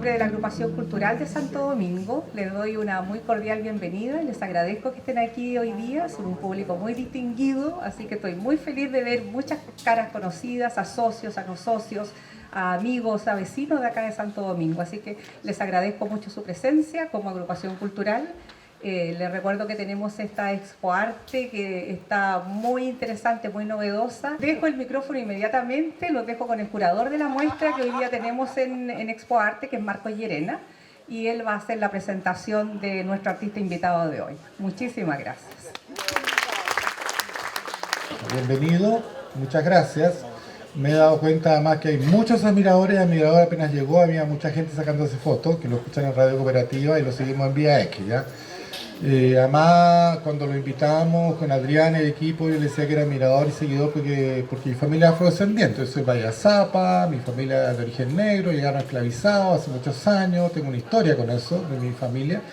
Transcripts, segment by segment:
nombre de la Agrupación Cultural de Santo Domingo, les doy una muy cordial bienvenida y les agradezco que estén aquí hoy día. Son un público muy distinguido, así que estoy muy feliz de ver muchas caras conocidas, a socios, a no socios, a amigos, a vecinos de acá de Santo Domingo. Así que les agradezco mucho su presencia como agrupación cultural. Les recuerdo que tenemos esta Expo Arte que está muy interesante, muy novedosa. Dejo el micrófono inmediatamente, los dejo con el curador de la muestra que hoy día tenemos en Expo Arte, que es Marcos Llerena, y él va a hacer la presentación de nuestro artista invitado de hoy. Muchísimas gracias. Bienvenido, muchas gracias. Me he dado cuenta además que hay muchos admiradores. Admirador apenas llegó, había mucha gente sacándose fotos, que lo escuchan en Radio Cooperativa y lo seguimos en Vía X, ¿ya? Además, cuando lo invitamos con Adrián y el equipo, yo le decía que era admirador y seguidor porque mi familia es afrodescendiente. Yo soy Payasapa, mi familia es de origen negro, llegaron esclavizados hace muchos años, tengo una historia con eso de mi familia.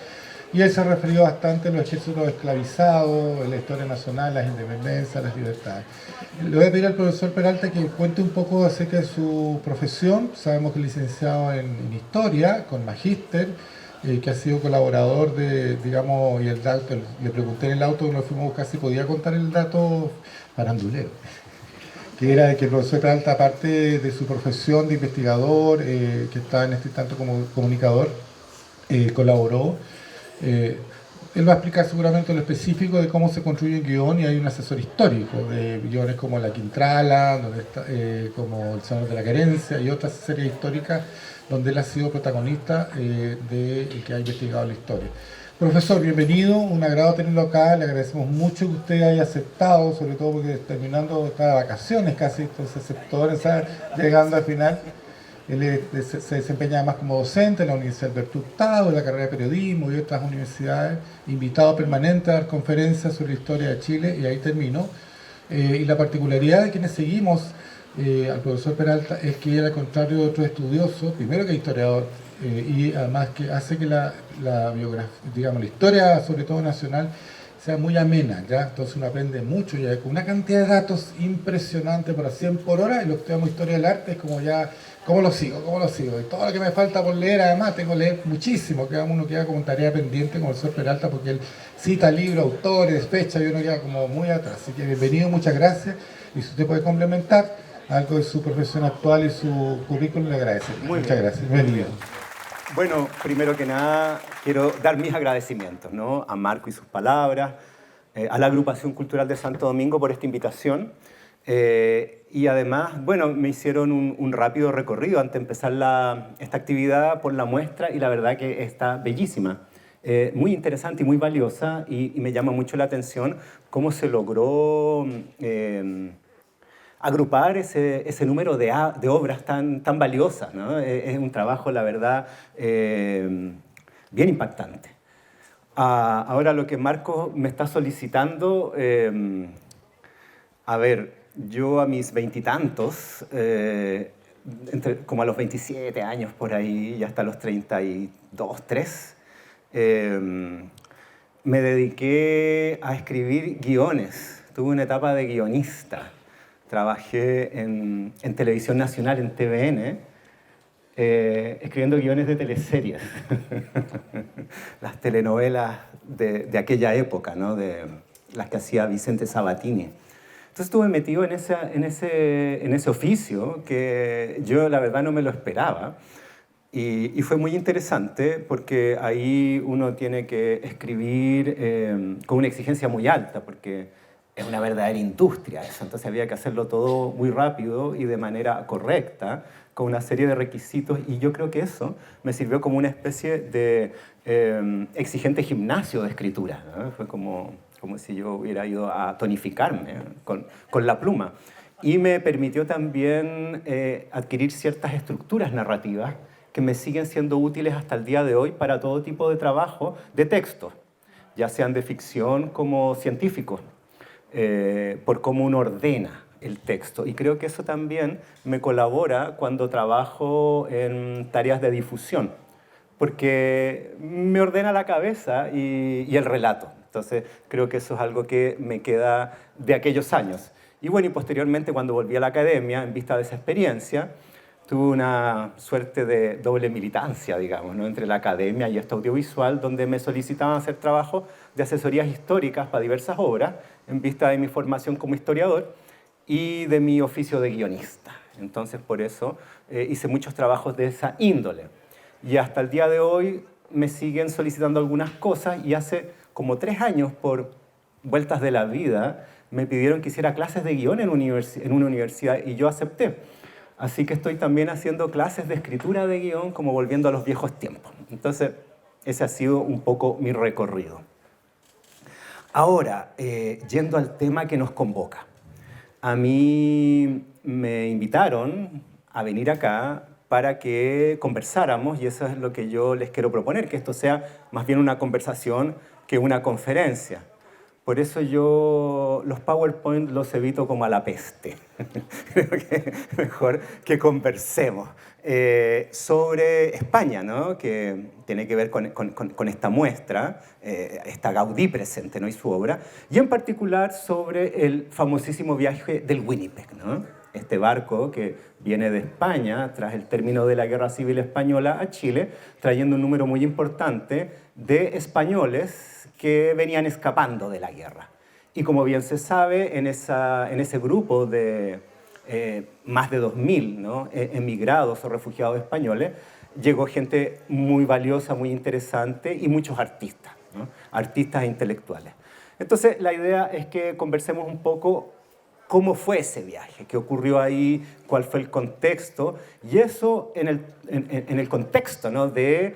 Y él se ha referido bastante a los ejércitos esclavizados, la historia nacional, las independencias, las libertades. Le voy a pedir al profesor Peralta que cuente un poco acerca de su profesión. Sabemos que es licenciado en Historia, con magíster, que ha sido colaborador de, digamos, y el dato, le pregunté en el auto que nos fuimos a buscar si podía contar el dato farandulero, que era de que el profesor Peralta, aparte de su profesión de investigador, que está en este tanto como comunicador, colaboró. Él va a explicar seguramente lo específico de cómo se construye un guión, y hay un asesor histórico de guiones como La Quintrala, donde está, como El Señor de la Querencia y otras series históricas donde él ha sido protagonista de que ha investigado la historia. Profesor, bienvenido, un agrado tenerlo acá, le agradecemos mucho que usted haya aceptado, sobre todo porque terminando estas vacaciones casi, entonces aceptó, llegando al final. Él se desempeña además como docente en la Universidad Alberto Hurtado, en la carrera de periodismo y otras universidades, invitado permanente a dar conferencias sobre la historia de Chile, y ahí termino. Y la particularidad de quienes seguimos al profesor Peralta es que él, al contrario de otros estudiosos, primero que historiador, y además que hace que la biografía, digamos, la historia, sobre todo nacional, sea muy amena, ¿ya? Entonces uno aprende mucho, ya con una cantidad de datos impresionante para 100 por hora, y lo que estudiamos historia del arte es como ya, ¿cómo lo sigo? ¿Cómo lo sigo? Y todo lo que me falta por leer, además, tengo que leer muchísimo, que uno queda como tarea pendiente con el profesor Peralta, porque él cita libros, autores, fechas, y uno queda como muy atrás. Así que bienvenido, muchas gracias, y si usted puede complementar algo de su profesión actual y su currículum, le agradecemos. Muchas gracias, bienvenido. Bueno, primero que nada, quiero dar mis agradecimientos, ¿no?, a Marco y sus palabras, a la Agrupación Cultural de Santo Domingo por esta invitación. Y además, bueno, me hicieron un rápido recorrido antes de empezar esta actividad por la muestra, y la verdad que está bellísima. Muy interesante y muy valiosa, y me llama mucho la atención cómo se logró agrupar ese número de obras tan valiosas, ¿no? Es un trabajo, la verdad, bien impactante. Ahora lo que Marcos me está solicitando, a ver, yo a mis veintitantos, como a los 27 años por ahí, y hasta los 32, 3, me dediqué a escribir guiones. Tuve una etapa de guionista. Trabajé en Televisión Nacional, en TVN, escribiendo guiones de teleseries. Las telenovelas de aquella época, ¿no?, de las que hacía Vicente Sabatini. Entonces estuve metido en ese oficio que yo la verdad no me lo esperaba, y fue muy interesante porque ahí uno tiene que escribir con una exigencia muy alta, porque es una verdadera industria eso. Entonces había que hacerlo todo muy rápido y de manera correcta, con una serie de requisitos, y yo creo que eso me sirvió como una especie de exigente gimnasio de escritura, ¿no? Fue como si yo hubiera ido a tonificarme con la pluma. Y me permitió también adquirir ciertas estructuras narrativas que me siguen siendo útiles hasta el día de hoy para todo tipo de trabajo de texto, ya sean de ficción como científicos, por cómo uno ordena el texto. Y creo que eso también me colabora cuando trabajo en tareas de difusión, porque me ordena la cabeza y el relato. Entonces creo que eso es algo que me queda de aquellos años. Y bueno, y posteriormente, cuando volví a la academia, en vista de esa experiencia, tuve una suerte de doble militancia, digamos, ¿no? Entre la academia y esto audiovisual, donde me solicitaban hacer trabajos de asesorías históricas para diversas obras, en vista de mi formación como historiador y de mi oficio de guionista. Entonces, por eso hice muchos trabajos de esa índole. Y hasta el día de hoy me siguen solicitando algunas cosas, y hace como 3 años, por vueltas de la vida, me pidieron que hiciera clases de guión en una universidad, y yo acepté. Así que estoy también haciendo clases de escritura de guión, como volviendo a los viejos tiempos. Entonces, ese ha sido un poco mi recorrido. Ahora, yendo al tema que nos convoca. A mí me invitaron a venir acá para que conversáramos, y eso es lo que yo les quiero proponer, que esto sea más bien una conversación que una conferencia. Por eso yo los PowerPoint los evito como a la peste. Creo que mejor que conversemos sobre España, ¿no? Que tiene que ver con esta muestra, esta Gaudí presente, ¿no? Y su obra, y en particular sobre el famosísimo viaje del Winnipeg, ¿no? Este barco que viene de España tras el término de la Guerra Civil Española a Chile, trayendo un número muy importante de españoles que venían escapando de la guerra. Y como bien se sabe, en ese grupo de más de 2.000, ¿no? Emigrados o refugiados españoles, llegó gente muy valiosa, muy interesante, y muchos artistas, ¿no? Artistas e intelectuales. Entonces, la idea es que conversemos un poco cómo fue ese viaje, qué ocurrió ahí, cuál fue el contexto, y eso en el contexto, ¿no? de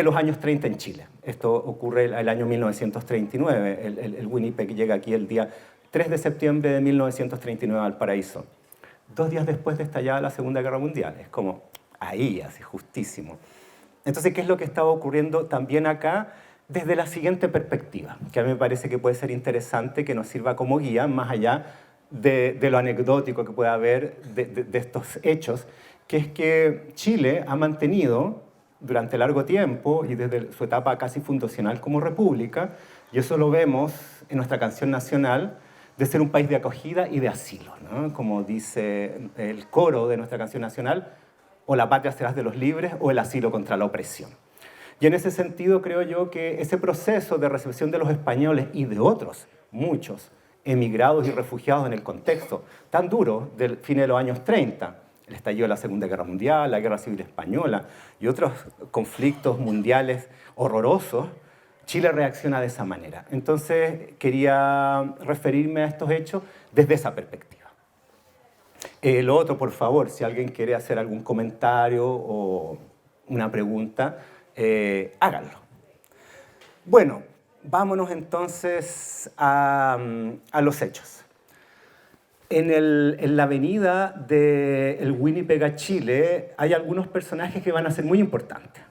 los años 30 en Chile. Esto ocurre el año 1939. El Winnipeg llega aquí el día 3 de septiembre de 1939 al Paraíso. 2 días después de estallar la Segunda Guerra Mundial. Es como ahí, así justísimo. Entonces, ¿qué es lo que estaba ocurriendo también acá? Desde la siguiente perspectiva, que a mí me parece que puede ser interesante, que nos sirva como guía, más allá de lo anecdótico que pueda haber de estos hechos, que es que Chile ha mantenido durante largo tiempo, y desde su etapa casi fundacional como república, y eso lo vemos en nuestra canción nacional, de ser un país de acogida y de asilo, ¿no? Como dice el coro de nuestra canción nacional: o la patria serás de los libres, o el asilo contra la opresión. Y en ese sentido creo yo que ese proceso de recepción de los españoles y de otros, muchos, emigrados y refugiados en el contexto tan duro del fin de los años 30, el estallido de la Segunda Guerra Mundial, la Guerra Civil Española y otros conflictos mundiales horrorosos, Chile reacciona de esa manera. Entonces quería referirme a estos hechos desde esa perspectiva. Lo otro, por favor, si alguien quiere hacer algún comentario o una pregunta, háganlo. Bueno, vámonos entonces a los hechos. En la avenida del Winnipeg a Chile hay algunos personajes que van a ser muy importantes.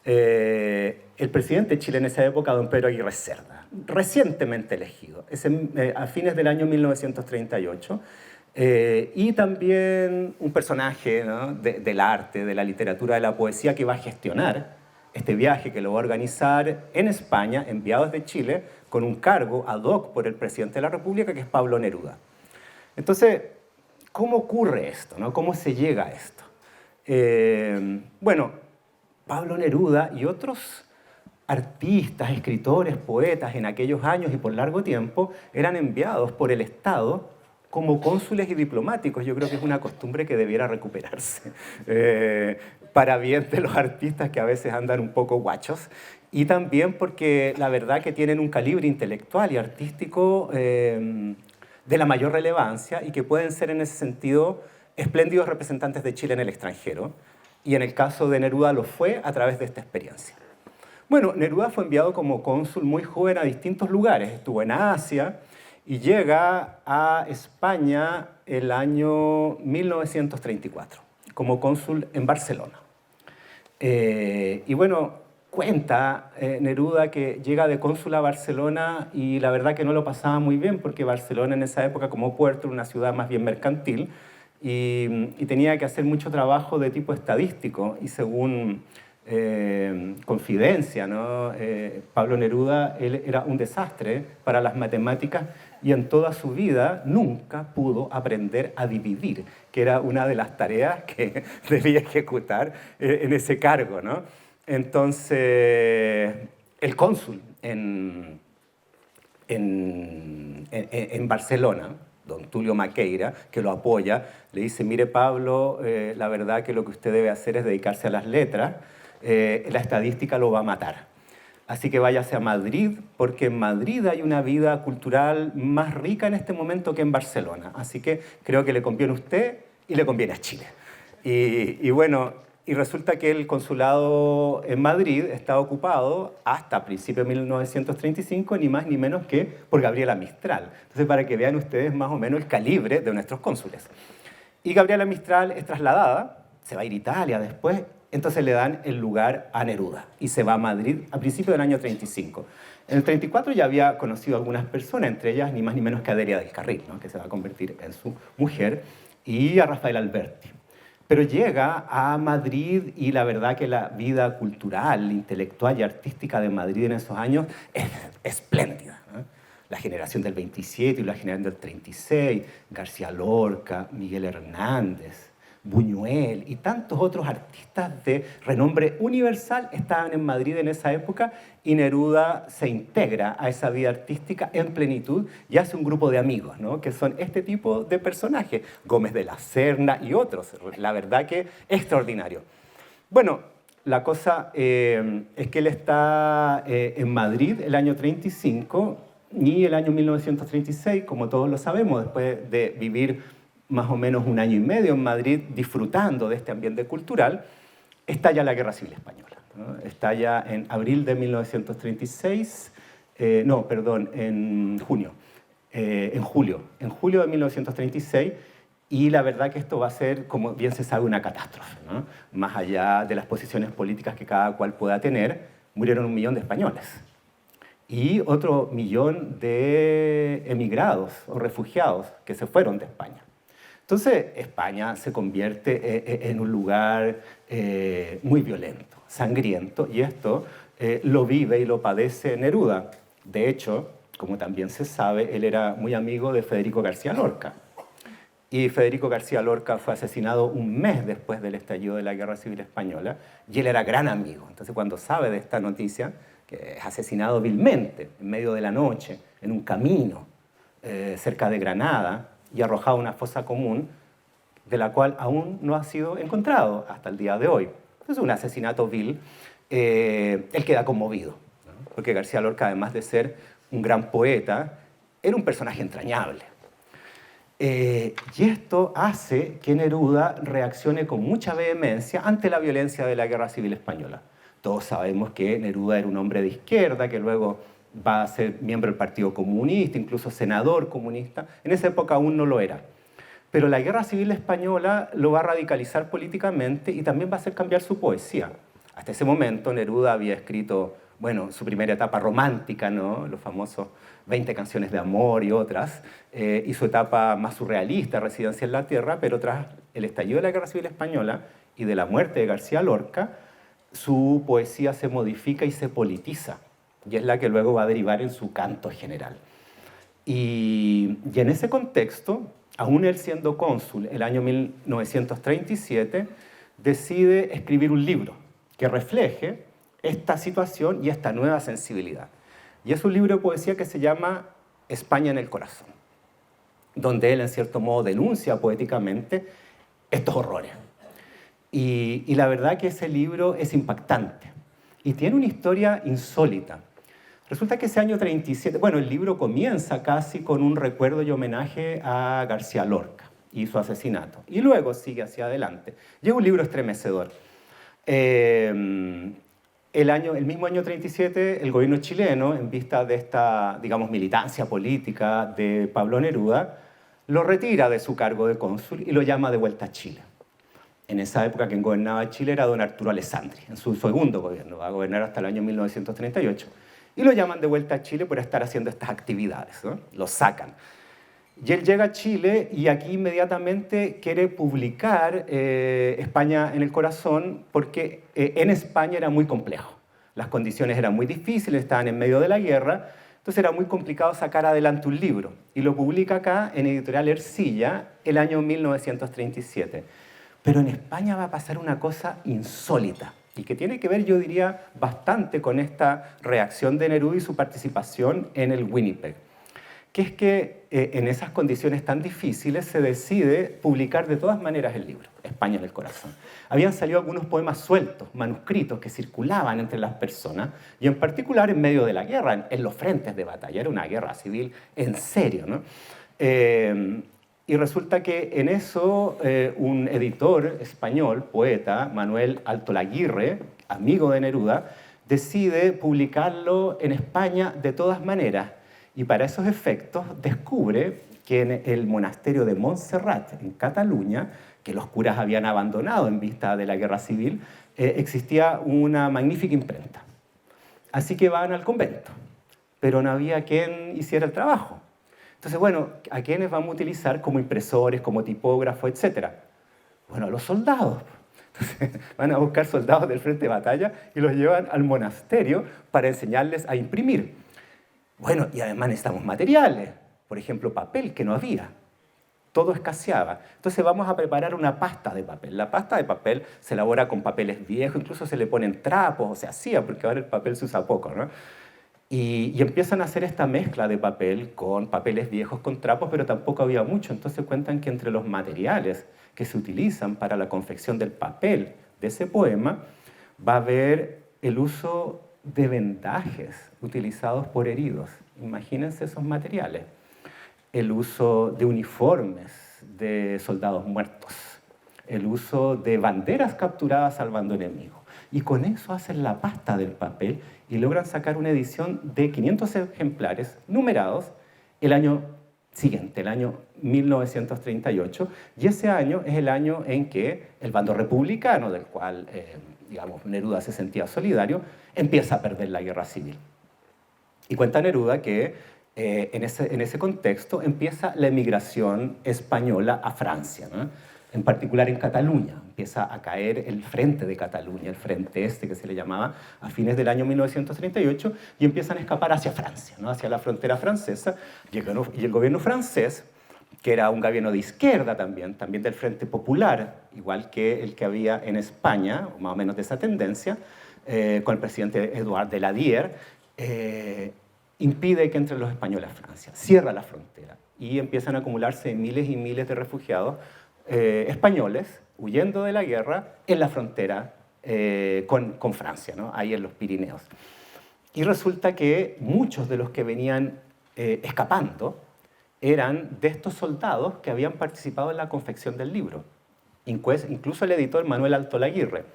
El presidente de Chile en esa época, don Pedro Aguirre Cerda, recientemente elegido, a fines del año 1938, y también un personaje, ¿no? del arte, de la literatura, de la poesía, que va a gestionar este viaje, que lo va a organizar en España, enviado desde Chile, con un cargo ad hoc por el presidente de la República, que es Pablo Neruda. Entonces, ¿cómo ocurre esto, ¿no? ¿Cómo se llega a esto? Bueno, Pablo Neruda y otros artistas, escritores, poetas en aquellos años y por largo tiempo eran enviados por el Estado como cónsules y diplomáticos. Yo creo que es una costumbre que debiera recuperarse, para bien de los artistas que a veces andan un poco guachos, y también porque la verdad que tienen un calibre intelectual y artístico de la mayor relevancia, y que pueden ser en ese sentido espléndidos representantes de Chile en el extranjero, y en el caso de Neruda lo fue a través de esta experiencia. Bueno, Neruda fue enviado como cónsul muy joven a distintos lugares, estuvo en Asia y llega a España el año 1934 como cónsul en Barcelona. Y bueno, cuenta Neruda que llega de cónsul a Barcelona y la verdad que no lo pasaba muy bien, porque Barcelona en esa época como puerto era una ciudad más bien mercantil y tenía que hacer mucho trabajo de tipo estadístico, y según confidencia, ¿no? Pablo Neruda, él era un desastre para las matemáticas y en toda su vida nunca pudo aprender a dividir, que era una de las tareas que debía ejecutar en ese cargo, ¿no? Entonces, el cónsul en Barcelona, don Tulio Maqueira, que lo apoya, le dice, mire Pablo, la verdad que lo que usted debe hacer es dedicarse a las letras, la estadística lo va a matar. Así que váyase a Madrid, porque en Madrid hay una vida cultural más rica en este momento que en Barcelona. Así que creo que le conviene a usted y le conviene a Chile. Y bueno, y resulta que el consulado en Madrid está ocupado hasta principios de 1935, ni más ni menos que por Gabriela Mistral. Entonces, para que vean ustedes más o menos el calibre de nuestros cónsules. Y Gabriela Mistral es trasladada, se va a ir a Italia después, entonces le dan el lugar a Neruda y se va a Madrid a principios del año 35. En el 34 ya había conocido a algunas personas, entre ellas ni más ni menos que a Delia del Carril, ¿no? Que se va a convertir en su mujer, y a Rafael Alberti. Pero llega a Madrid y la verdad que la vida cultural, intelectual y artística de Madrid en esos años es espléndida, ¿no? La generación del 27 y la generación del 36, García Lorca, Miguel Hernández, Buñuel y tantos otros artistas de renombre universal estaban en Madrid en esa época y Neruda se integra a esa vida artística en plenitud y hace un grupo de amigos, ¿no? Que son este tipo de personajes, Gómez de la Serna y otros. La verdad que extraordinario. Bueno, la cosa es que él está en Madrid el año 35 y el año 1936, como todos lo sabemos, después de vivir más o menos un año y medio en Madrid disfrutando de este ambiente cultural, estalla la Guerra Civil Española, ¿no? Estalla en abril de 1936, en julio de 1936, y la verdad que esto va a ser, como bien se sabe, una catástrofe, ¿no? Más allá de las posiciones políticas que cada cual pueda tener, murieron 1 millón de españoles y otro 1 millón de emigrados o refugiados que se fueron de España. Entonces, España se convierte en un lugar muy violento, sangriento, y esto lo vive y lo padece Neruda. De hecho, como también se sabe, él era muy amigo de Federico García Lorca. Y Federico García Lorca fue asesinado un mes después del estallido de la Guerra Civil Española, y él era gran amigo. Entonces, cuando sabe de esta noticia, que es asesinado vilmente, en medio de la noche, en un camino cerca de Granada, y arrojado a una fosa común, de la cual aún no ha sido encontrado hasta el día de hoy. Es un asesinato vil. Él queda conmovido, ¿no? Porque García Lorca, además de ser un gran poeta, era un personaje entrañable. Y esto hace que Neruda reaccione con mucha vehemencia ante la violencia de la Guerra Civil Española. Todos sabemos que Neruda era un hombre de izquierda, que luego va a ser miembro del Partido Comunista, incluso senador comunista. En esa época aún no lo era. Pero la Guerra Civil Española lo va a radicalizar políticamente y también va a hacer cambiar su poesía. Hasta ese momento Neruda había escrito, bueno, su primera etapa romántica, ¿no? Los famosos 20 canciones de amor y otras, y su etapa más surrealista, Residencia en la Tierra, pero tras el estallido de la Guerra Civil Española y de la muerte de García Lorca, su poesía se modifica y se politiza. Y es la que luego va a derivar en su canto general. Y en ese contexto, aún él siendo cónsul, el año 1937, decide escribir un libro que refleje esta situación y esta nueva sensibilidad. Y es un libro de poesía que se llama España en el corazón, donde él, en cierto modo, denuncia poéticamente estos horrores. Y la verdad que ese libro es impactante y tiene una historia insólita. Resulta que ese año 37, bueno, el libro comienza casi con un recuerdo y homenaje a García Lorca y su asesinato. Y luego sigue hacia adelante. Y es un libro estremecedor. El mismo año 37, el gobierno chileno, en vista de esta, digamos, militancia política de Pablo Neruda, lo retira de su cargo de cónsul y lo llama de vuelta a Chile. En esa época quien gobernaba Chile era don Arturo Alessandri, en su segundo gobierno, va a gobernar hasta el año 1938. Y lo llaman de vuelta a Chile por estar haciendo estas actividades, ¿no? Lo sacan. Y él llega a Chile y aquí inmediatamente quiere publicar España en el corazón porque en España era muy complejo. Las condiciones eran muy difíciles, estaban en medio de la guerra, entonces era muy complicado sacar adelante un libro. Y lo publica acá en Editorial Ercilla el año 1937. Pero en España va a pasar una cosa insólita y que tiene que ver, yo diría, bastante con esta reacción de Neruda y su participación en el Winnipeg, que es que en esas condiciones tan difíciles se decide publicar de todas maneras el libro, España en el corazón. Habían salido algunos poemas sueltos, manuscritos, que circulaban entre las personas, y en particular en medio de la guerra, en los frentes de batalla. Era una guerra civil en serio, ¿no? Y resulta que en eso un editor español, poeta, Manuel Altolaguirre, amigo de Neruda, decide publicarlo en España de todas maneras. Y para esos efectos descubre que en el monasterio de Montserrat, en Cataluña, que los curas habían abandonado en vista de la guerra civil, existía una magnífica imprenta. Así que van al convento, pero no había quien hiciera el trabajo. Entonces, bueno, ¿a quiénes vamos a utilizar como impresores, como tipógrafos, etcétera? Bueno, a los soldados. Entonces, van a buscar soldados del frente de batalla y los llevan al monasterio para enseñarles a imprimir. Bueno, y además necesitamos materiales, por ejemplo, papel, que no había. Todo escaseaba. Entonces vamos a preparar una pasta de papel. La pasta de papel se elabora con papeles viejos, incluso se le ponen trapos, o se hacía, porque ahora el papel se usa poco, ¿no? Y empiezan a hacer esta mezcla de papel con papeles viejos, con trapos, pero tampoco había mucho. Entonces cuentan que entre los materiales que se utilizan para la confección del papel de ese poema va a haber el uso de vendajes utilizados por heridos. Imagínense esos materiales. El uso de uniformes de soldados muertos. El uso de banderas capturadas al bando enemigo. Y con eso hacen la pasta del papel y logran sacar una edición de 500 ejemplares numerados el año siguiente, el año 1938. Y ese año es el año en que el bando republicano, del cual digamos, Neruda se sentía solidario, empieza a perder la guerra civil. Y cuenta Neruda que en ese contexto empieza la emigración española a Francia, ¿no? En particular en Cataluña. Empieza a caer el frente de Cataluña, el frente este que se le llamaba, a fines del año 1938, y empiezan a escapar hacia Francia, ¿no? Hacia la frontera francesa, y el gobierno francés, que era un gobierno de izquierda también del Frente Popular, igual que el que había en España, más o menos de esa tendencia, con el presidente Édouard Daladier, impide que entren los españoles a Francia, cierra la frontera, y empiezan a acumularse miles y miles de refugiados españoles huyendo de la guerra en la frontera con Francia, ¿no? Ahí en los Pirineos. Y resulta que muchos de los que venían escapando eran de estos soldados que habían participado en la confección del libro, incluso el editor Manuel Altolaguirre.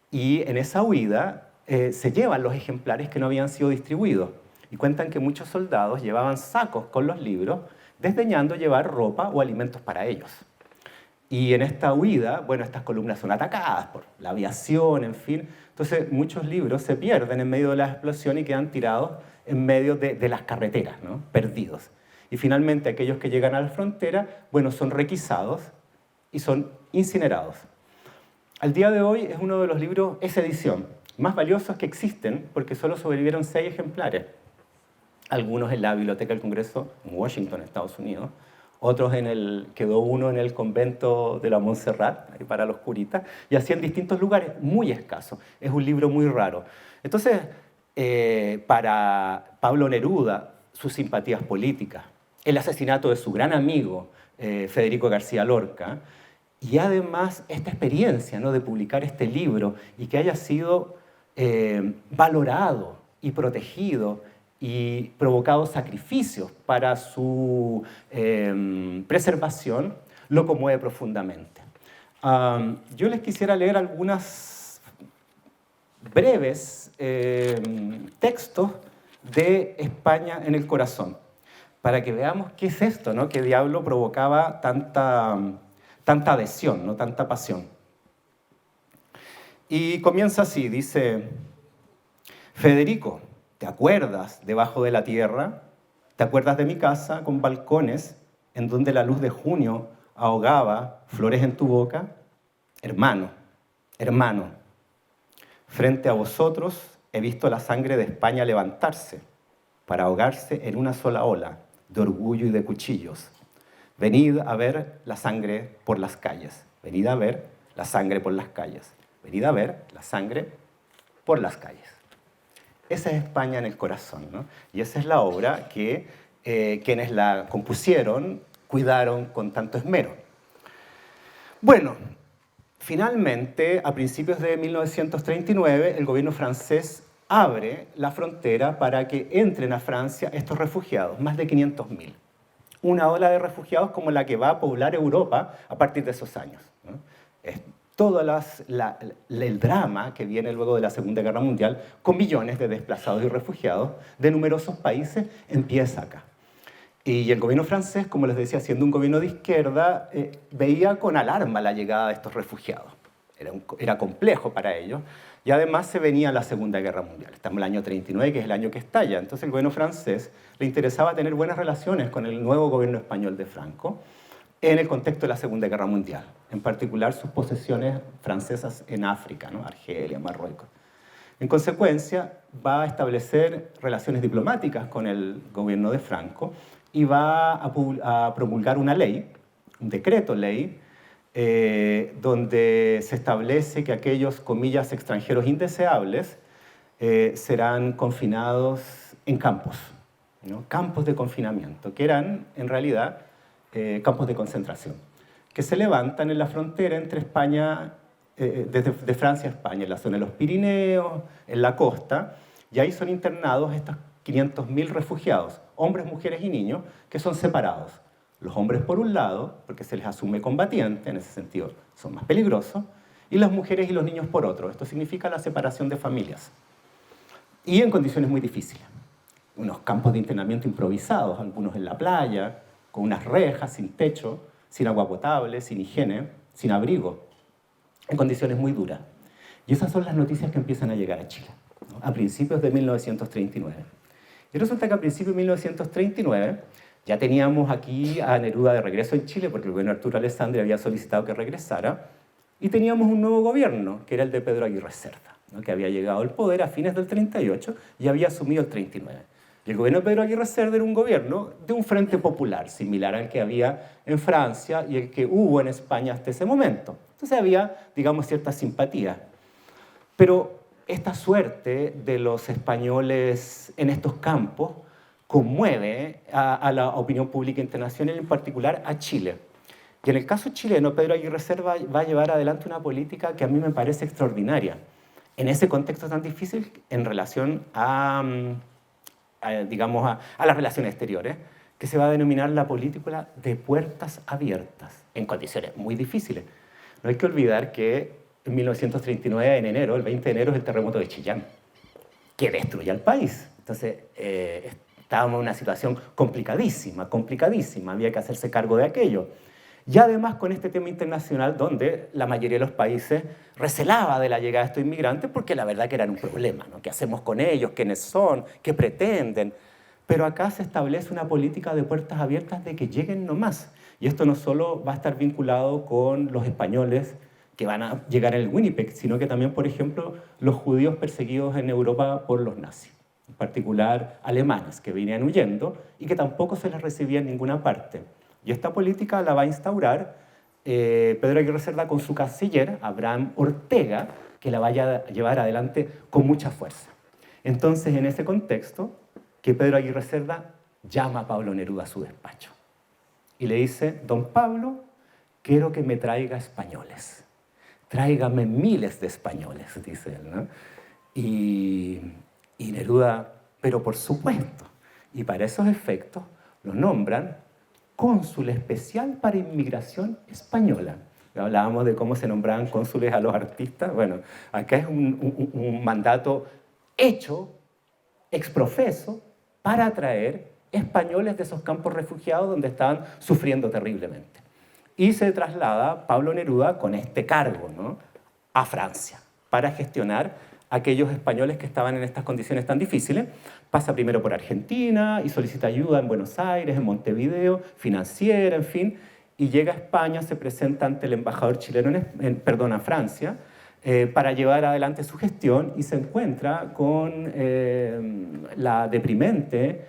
Y en esa huida se llevan los ejemplares que no habían sido distribuidos. Y cuentan que muchos soldados llevaban sacos con los libros, desdeñando llevar ropa o alimentos para ellos. Y en esta huida, bueno, estas columnas son atacadas por la aviación, en fin. Entonces, muchos libros se pierden en medio de la explosión y quedan tirados en medio de las carreteras, ¿no? Perdidos. Y finalmente, aquellos que llegan a la frontera, bueno, son requisados y son incinerados. Al día de hoy es uno de los libros, esa edición, más valiosos que existen, porque solo sobrevivieron 6 ejemplares. Algunos en la Biblioteca del Congreso en Washington, Estados Unidos. Otros quedó uno en el convento de la Montserrat, ahí para los curitas, y así en distintos lugares, muy escasos. Es un libro muy raro. Entonces, para Pablo Neruda, sus simpatías políticas, el asesinato de su gran amigo, Federico García Lorca, y además esta experiencia, ¿no?, de publicar este libro y que haya sido valorado y protegido y provocado sacrificios para su preservación, lo conmueve profundamente. Yo les quisiera leer algunas breves textos de España en el corazón, para que veamos qué es esto, ¿no? Qué diablo provocaba tanta adhesión, ¿no? Tanta pasión. Y comienza así, dice: Federico, ¿te acuerdas debajo de la tierra? ¿Te acuerdas de mi casa con balcones en donde la luz de junio ahogaba flores en tu boca, hermano, hermano, frente a vosotros he visto la sangre de España levantarse para ahogarse en una sola ola de orgullo y de cuchillos. Venid a ver la sangre por las calles, venid a ver la sangre por las calles, venid a ver la sangre por las calles. Esa es España en el corazón, ¿no? Y esa es la obra que quienes la compusieron cuidaron con tanto esmero. Bueno, finalmente, a principios de 1939, el gobierno francés abre la frontera para que entren a Francia estos refugiados, más de 500.000. Una ola de refugiados como la que va a poblar Europa a partir de esos años, ¿no? Es todo el drama que viene luego de la Segunda Guerra Mundial, con millones de desplazados y refugiados de numerosos países, empieza acá. Y el gobierno francés, como les decía, siendo un gobierno de izquierda, veía con alarma la llegada de estos refugiados. Era complejo para ellos. Y además se venía la Segunda Guerra Mundial. Estamos en el año 39, que es el año que estalla. Entonces el gobierno francés le interesaba tener buenas relaciones con el nuevo gobierno español de Franco en el contexto de la Segunda Guerra Mundial. En particular sus posesiones francesas en África, ¿no? Argelia, Marruecos. En consecuencia, va a establecer relaciones diplomáticas con el gobierno de Franco y va a promulgar una ley, un decreto ley, donde se establece que aquellos, comillas, extranjeros indeseables serán confinados en campos, ¿no? Campos de confinamiento, que eran en realidad campos de concentración, que se levantan en la frontera entre España, de Francia a España, en la zona de los Pirineos, en la costa, y ahí son internados estos 500.000 refugiados, hombres, mujeres y niños, que son separados. Los hombres por un lado, porque se les asume combatiente, en ese sentido son más peligrosos, y las mujeres y los niños por otro. Esto significa la separación de familias. Y en condiciones muy difíciles. Unos campos de internamiento improvisados, algunos en la playa, con unas rejas, sin techo, sin agua potable, sin higiene, sin abrigo, en condiciones muy duras. Y esas son las noticias que empiezan a llegar a Chile, ¿no? A principios de 1939. Y resulta que a principios de 1939 ya teníamos aquí a Neruda de regreso en Chile, porque el gobierno de Arturo Alessandri había solicitado que regresara, y teníamos un nuevo gobierno, que era el de Pedro Aguirre Cerda, ¿no? Que había llegado al poder a fines del 38 y había asumido el 39. Y el gobierno de Pedro Aguirre Cerda era un gobierno de un frente popular, similar al que había en Francia y el que hubo en España hasta ese momento. Entonces había, digamos, cierta simpatía. Pero esta suerte de los españoles en estos campos conmueve a la opinión pública internacional, en particular a Chile. Y en el caso chileno, Pedro Aguirre Cerda va a llevar adelante una política que a mí me parece extraordinaria. En ese contexto tan difícil en relación digamos, a las relaciones exteriores, que se va a denominar la política de puertas abiertas, en condiciones muy difíciles. No hay que olvidar que en 1939, en enero, el 20 de enero, es el terremoto de Chillán, que destruye al país. Entonces, estábamos en una situación complicadísima, complicadísima, había que hacerse cargo de aquello. Y además con este tema internacional donde la mayoría de los países recelaba de la llegada de estos inmigrantes porque la verdad que eran un problema, ¿no? ¿Qué hacemos con ellos? ¿Quiénes son? ¿Qué pretenden? Pero acá se establece una política de puertas abiertas de que lleguen nomás. Y esto no solo va a estar vinculado con los españoles que van a llegar en el Winnipeg, sino que también, por ejemplo, los judíos perseguidos en Europa por los nazis, en particular alemanes que venían huyendo y que tampoco se les recibía en ninguna parte. Y esta política la va a instaurar Pedro Aguirre Cerda con su canciller, Abraham Ortega, que la vaya a llevar adelante con mucha fuerza. Entonces, en ese contexto, que Pedro Aguirre Cerda llama a Pablo Neruda a su despacho y le dice: don Pablo, quiero que me traiga españoles. Tráigame miles de españoles, dice él, ¿no? Y Neruda, pero por supuesto. Y para esos efectos lo nombran cónsul especial para inmigración española. Hablábamos de cómo se nombraban cónsules a los artistas. Bueno, acá es un mandato hecho, exprofeso, para atraer españoles de esos campos refugiados donde estaban sufriendo terriblemente. Y se traslada Pablo Neruda con este cargo, ¿no?, a Francia para gestionar aquellos españoles que estaban en estas condiciones tan difíciles. Pasa primero por Argentina y solicita ayuda en Buenos Aires, en Montevideo, financiera, en fin, y llega a España, se presenta ante el embajador chileno a Francia, para llevar adelante su gestión, y se encuentra con la deprimente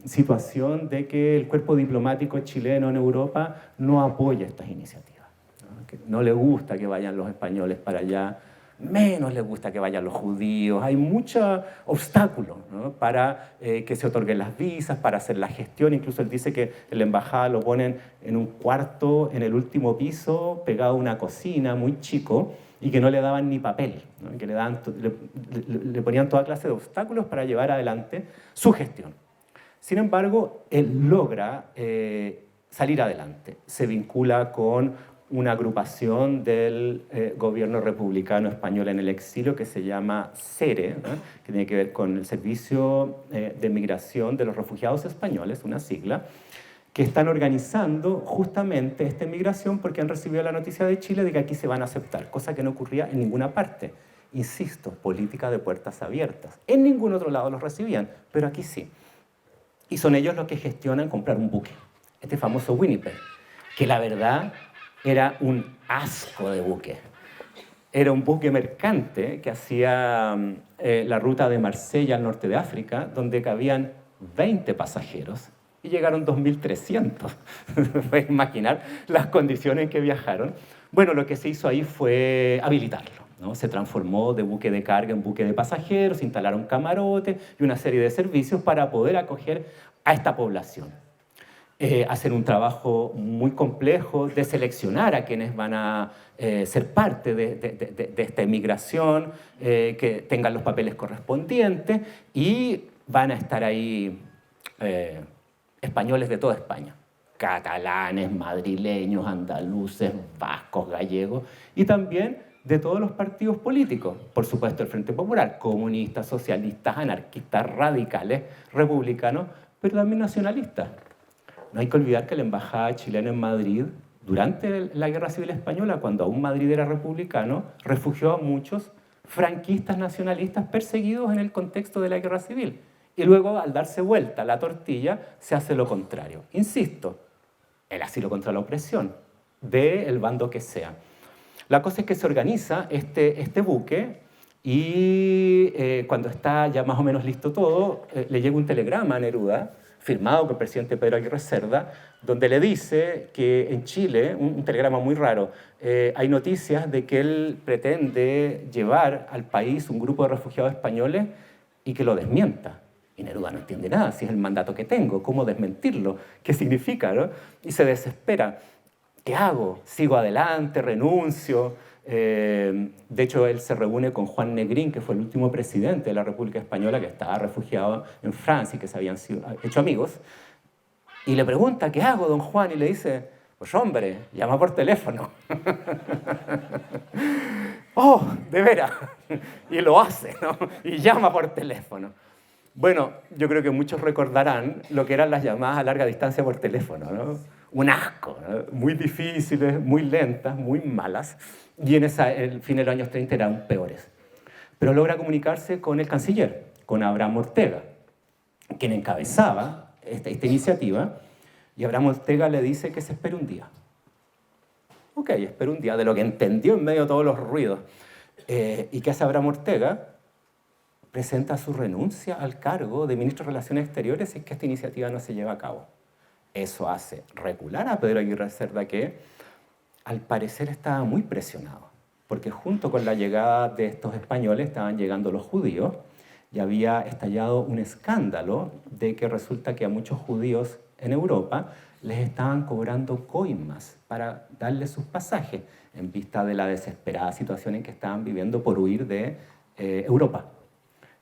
situación de que el cuerpo diplomático chileno en Europa no apoya estas iniciativas, ¿no? Que no le gusta que vayan los españoles para allá, menos le gusta que vayan los judíos, hay muchos obstáculos, ¿no? Para que se otorguen las visas, para hacer la gestión. Incluso él dice que en la embajada lo ponen en un cuarto, en el último piso, pegado a una cocina muy chico, y que no le daban ni papel, ¿no? Que le ponían toda clase de obstáculos para llevar adelante su gestión. Sin embargo, él logra salir adelante, se vincula con una agrupación del gobierno republicano español en el exilio que se llama SERE, ¿no? Que tiene que ver con el Servicio de Migración de los Refugiados Españoles, una sigla, que están organizando justamente esta migración porque han recibido la noticia de Chile de que aquí se van a aceptar, cosa que no ocurría en ninguna parte. Insisto, política de puertas abiertas. En ningún otro lado los recibían, pero aquí sí. Y son ellos los que gestionan comprar un buque, este famoso Winnipeg, que la verdad era un asco de buque. Era un buque mercante que hacía la ruta de Marsella al norte de África, donde cabían 20 pasajeros, y llegaron 2.300. Puedes imaginar las condiciones en que viajaron. Bueno, lo que se hizo ahí fue habilitarlo, ¿no? Se transformó de buque de carga en buque de pasajeros, se instalaron camarotes y una serie de servicios para poder acoger a esta población. Hacer un trabajo muy complejo de seleccionar a quienes van a ser parte de esta emigración, que tengan los papeles correspondientes, y van a estar ahí españoles de toda España, catalanes, madrileños, andaluces, vascos, gallegos, y también de todos los partidos políticos. Por supuesto, el Frente Popular, comunistas, socialistas, anarquistas, radicales, republicanos, pero también nacionalistas. No hay que olvidar que la embajada chilena en Madrid, durante la Guerra Civil Española, cuando aún Madrid era republicano, refugió a muchos franquistas nacionalistas perseguidos en el contexto de la Guerra Civil. Y luego, al darse vuelta la tortilla, se hace lo contrario. Insisto, el asilo contra la opresión, del bando que sea. La cosa es que se organiza este buque, y cuando está ya más o menos listo todo, le llega un telegrama a Neruda, firmado por el presidente Pedro Aguirre Cerda, donde le dice que en Chile, un telegrama muy raro, hay noticias de que él pretende llevar al país un grupo de refugiados españoles y que lo desmienta. Y Neruda no entiende nada, si es el mandato que tengo, ¿cómo desmentirlo? ¿Qué significa, no? Y se desespera. ¿Qué hago? ¿Sigo adelante? ¿Renuncio? De hecho, él se reúne con Juan Negrín, que fue el último presidente de la República Española, que estaba refugiado en Francia y que se habían hecho amigos, y le pregunta, ¿qué hago, don Juan? Y le dice, pues hombre, llama por teléfono. ¡Oh, de veras! Y lo hace, ¿no? Y llama por teléfono. Bueno, yo creo que muchos recordarán lo que eran las llamadas a larga distancia por teléfono, ¿no? Un asco, ¿no? Muy difíciles, muy lentas, muy malas, y en el fin de los años 30 eran peores. Pero logra comunicarse con el canciller, con Abraham Ortega, quien encabezaba esta iniciativa, y Abraham Ortega le dice que se espere un día. Ok, espera un día, de lo que entendió en medio de todos los ruidos. ¿Y qué hace Abraham Ortega? Presenta su renuncia al cargo de ministro de Relaciones Exteriores si es que esta iniciativa no se lleva a cabo. Eso hace recular a Pedro Aguirre Cerda, que al parecer estaba muy presionado, porque junto con la llegada de estos españoles estaban llegando los judíos, y había estallado un escándalo de que resulta que a muchos judíos en Europa les estaban cobrando coimas para darles sus pasajes, en vista de la desesperada situación en que estaban viviendo por huir de Europa.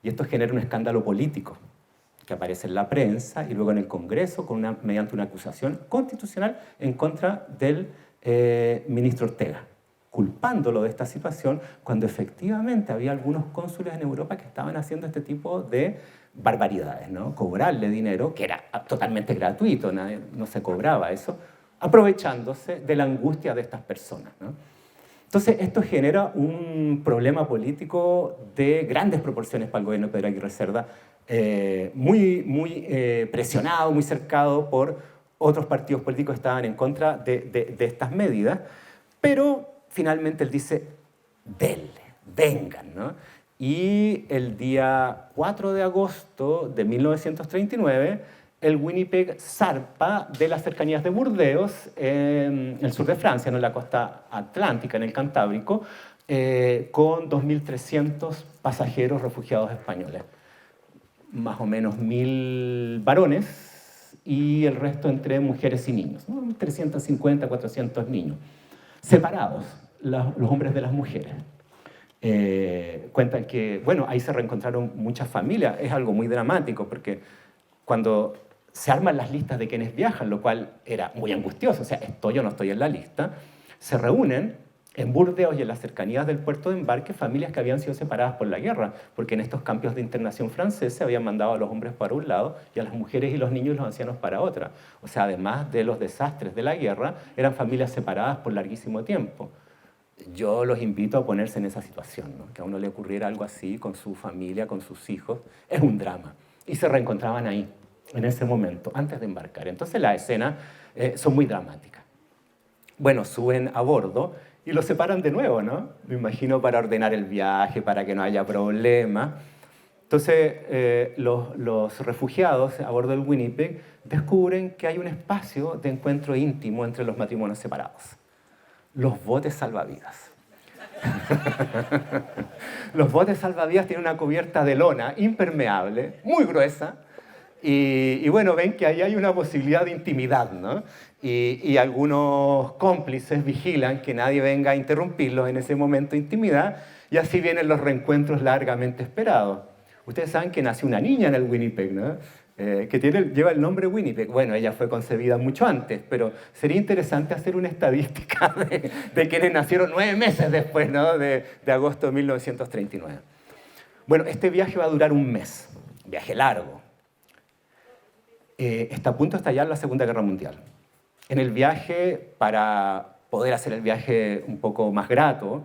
Y esto genera un escándalo político que aparece en la prensa y luego en el Congreso mediante una acusación constitucional en contra del ministro Ortega, culpándolo de esta situación cuando efectivamente había algunos cónsules en Europa que estaban haciendo este tipo de barbaridades, ¿no? Cobrarle dinero, que era totalmente gratuito, no se cobraba eso, aprovechándose de la angustia de estas personas, ¿no? Entonces, esto genera un problema político de grandes proporciones para el gobierno de Pedro Aguirre Cerda, muy presionado, muy cercado por otros partidos políticos que estaban en contra de estas medidas, pero finalmente él dice, denle, vengan, ¿no? Y el día 4 de agosto de 1939, el Winnipeg zarpa de las cercanías de Burdeos, en el sur de Francia, en la costa atlántica, en el Cantábrico, con 2.300 pasajeros refugiados españoles. Más o menos 1.000 varones y el resto entre mujeres y niños, ¿no? 350, 400 niños, separados los hombres de las mujeres. Cuentan que, bueno, ahí se reencontraron muchas familias. Es algo muy dramático porque cuando se arman las listas de quienes viajan, lo cual era muy angustioso, o sea, estoy o no estoy en la lista, se reúnen en Burdeos y en las cercanías del puerto de embarque familias que habían sido separadas por la guerra, porque en estos campos de internación franceses se habían mandado a los hombres para un lado y a las mujeres y los niños y los ancianos para otra. O sea, además de los desastres de la guerra, eran familias separadas por larguísimo tiempo. Yo los invito a ponerse en esa situación, ¿no? Que a uno le ocurriera algo así con su familia, con sus hijos, es un drama. Y se reencontraban ahí, en ese momento, antes de embarcar. Entonces las escenas son muy dramáticas. Bueno, suben a bordo y los separan de nuevo, ¿no? Me imagino para ordenar el viaje, para que no haya problemas. Entonces, los refugiados a bordo del Winnipeg descubren que hay un espacio de encuentro íntimo entre los matrimonios separados. Los botes salvavidas. Los botes salvavidas tienen una cubierta de lona impermeable, muy gruesa, y bueno, ven que ahí hay una posibilidad de intimidad, ¿no? Y algunos cómplices vigilan que nadie venga a interrumpirlos en ese momento de intimidad, y así vienen los reencuentros largamente esperados. Ustedes saben que nació una niña en el Winnipeg, ¿no? Que lleva el nombre Winnipeg. Bueno, ella fue concebida mucho antes, pero sería interesante hacer una estadística de quienes nacieron 9 meses después, ¿no? de agosto de 1939. Bueno, este viaje va a durar un mes, viaje largo. Está a punto de estallar la Segunda Guerra Mundial. En el viaje, para poder hacer el viaje un poco más grato,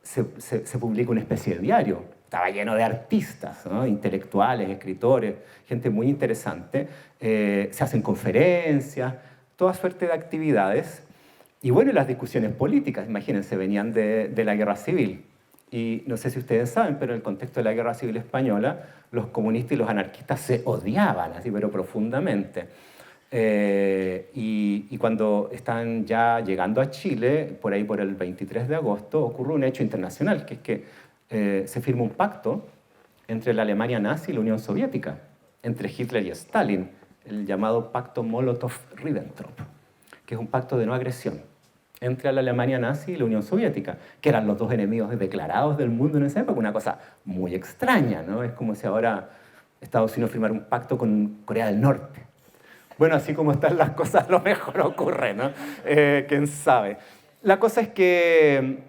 se publica una especie de diario. Estaba lleno de artistas, ¿no? Intelectuales, escritores, gente muy interesante. Se hacen conferencias, toda suerte de actividades. Y bueno, las discusiones políticas, imagínense, venían de la guerra civil. Y no sé si ustedes saben, pero en el contexto de la guerra civil española, los comunistas y los anarquistas se odiaban, así, pero profundamente. Y cuando están ya llegando a Chile, por ahí por el 23 de agosto, ocurre un hecho internacional, que es que se firma un pacto entre la Alemania nazi y la Unión Soviética, entre Hitler y Stalin, el llamado Pacto Molotov-Ribbentrop, que es un pacto de no agresión entre la Alemania nazi y la Unión Soviética, que eran los dos enemigos declarados del mundo en esa época, una cosa muy extraña, ¿no? Es como si ahora Estados Unidos firmara un pacto con Corea del Norte. Bueno, así como están las cosas, a lo mejor ocurre, ¿no? ¿Quién sabe? La cosa es que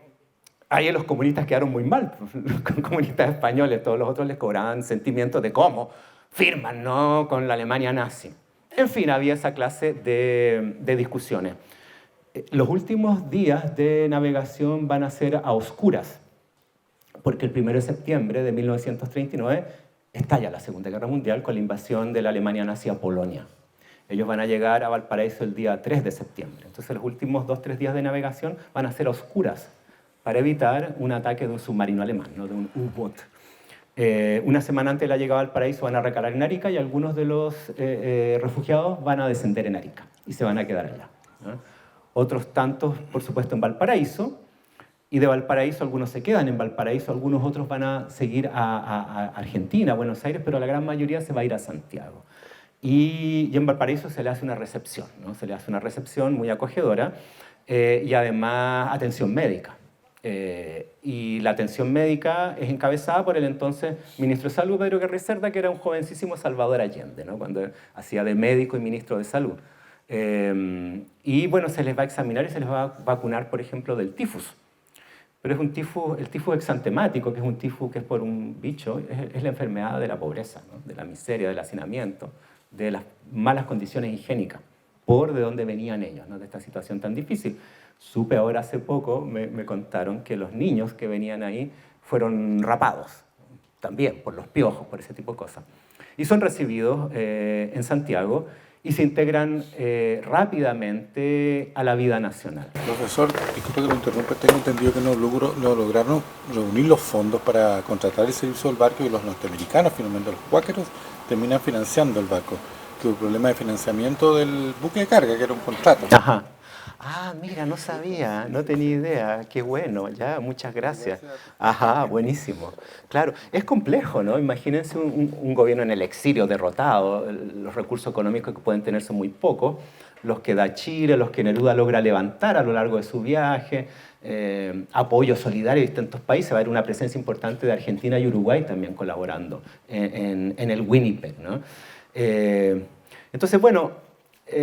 ahí los comunistas quedaron muy mal, los comunistas españoles, todos los otros les cobraban sentimientos de cómo firman, ¿no? Con la Alemania nazi. En fin, había esa clase de discusiones. Los últimos días de navegación van a ser a oscuras, porque el 1 de septiembre de 1939 estalla la Segunda Guerra Mundial con la invasión de la Alemania nazi a Polonia. Ellos van a llegar a Valparaíso el día 3 de septiembre. Entonces los últimos 2-3 días de navegación van a ser a oscuras para evitar un ataque de un submarino alemán, ¿no? De un U-boot. Una semana antes de la llegada al Valparaíso van a recalar en Arica y algunos de los refugiados van a descender en Arica y se van a quedar allá, ¿no? Otros tantos, por supuesto, en Valparaíso, y de Valparaíso algunos se quedan en Valparaíso, algunos otros van a seguir a Argentina, a Buenos Aires, pero la gran mayoría se va a ir a Santiago. Y en Valparaíso se le hace una recepción, ¿no? Se le hace una recepción muy acogedora y además atención médica. Y la atención médica es encabezada por el entonces ministro de Salud, Pedro Aguirre Cerda, que era un jovencísimo Salvador Allende, ¿no? Cuando hacía de médico y ministro de Salud. Y bueno, se les va a examinar y se les va a vacunar, por ejemplo, del tifus. Pero es un tifus, el tifus exantemático, que es un tifus que es por un bicho, es la enfermedad de la pobreza, ¿no? De la miseria, del hacinamiento, de las malas condiciones higiénicas, por de dónde venían ellos, ¿no? De esta situación tan difícil. Supe ahora hace poco, me contaron que los niños que venían ahí fueron rapados, también por los piojos, por ese tipo de cosas. Y son recibidos en Santiago y se integran rápidamente a la vida nacional. Profesor, disculpe que lo interrumpa, tengo entendido que no lograron reunir los fondos para contratar el servicio del barco y los norteamericanos, finalmente los cuáqueros, terminan financiando el barco. Que hubo problema de financiamiento del buque de carga, que era un contrato. Ajá. Ah, mira, no sabía, no tenía idea. Qué bueno, ya, muchas gracias. Ajá, buenísimo. Claro, es complejo, ¿no? Imagínense un gobierno en el exilio, derrotado. Los recursos económicos que pueden tener son muy pocos. Los que da Chile, los que Neruda logra levantar a lo largo de su viaje. Apoyo solidario de distintos países. Va a haber una presencia importante de Argentina y Uruguay también colaborando en el Winnipeg, ¿no? Entonces, bueno,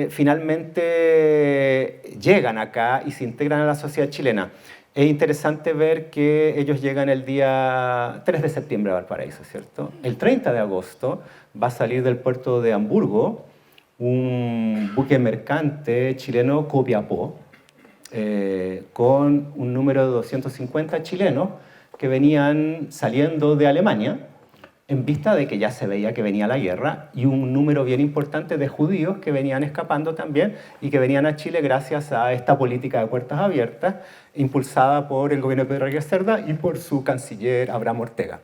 finalmente llegan acá y se integran a la sociedad chilena. Es interesante ver que ellos llegan el día 3 de septiembre a Valparaíso, ¿cierto? El 30 de agosto va a salir del puerto de Hamburgo un buque mercante chileno Copiapó, con un número de 250 chilenos que venían saliendo de Alemania, en vista de que ya se veía que venía la guerra, y un número bien importante de judíos que venían escapando también y que venían a Chile gracias a esta política de puertas abiertas impulsada por el gobierno de Pedro Aguirre Cerda y por su canciller Abraham Ortega.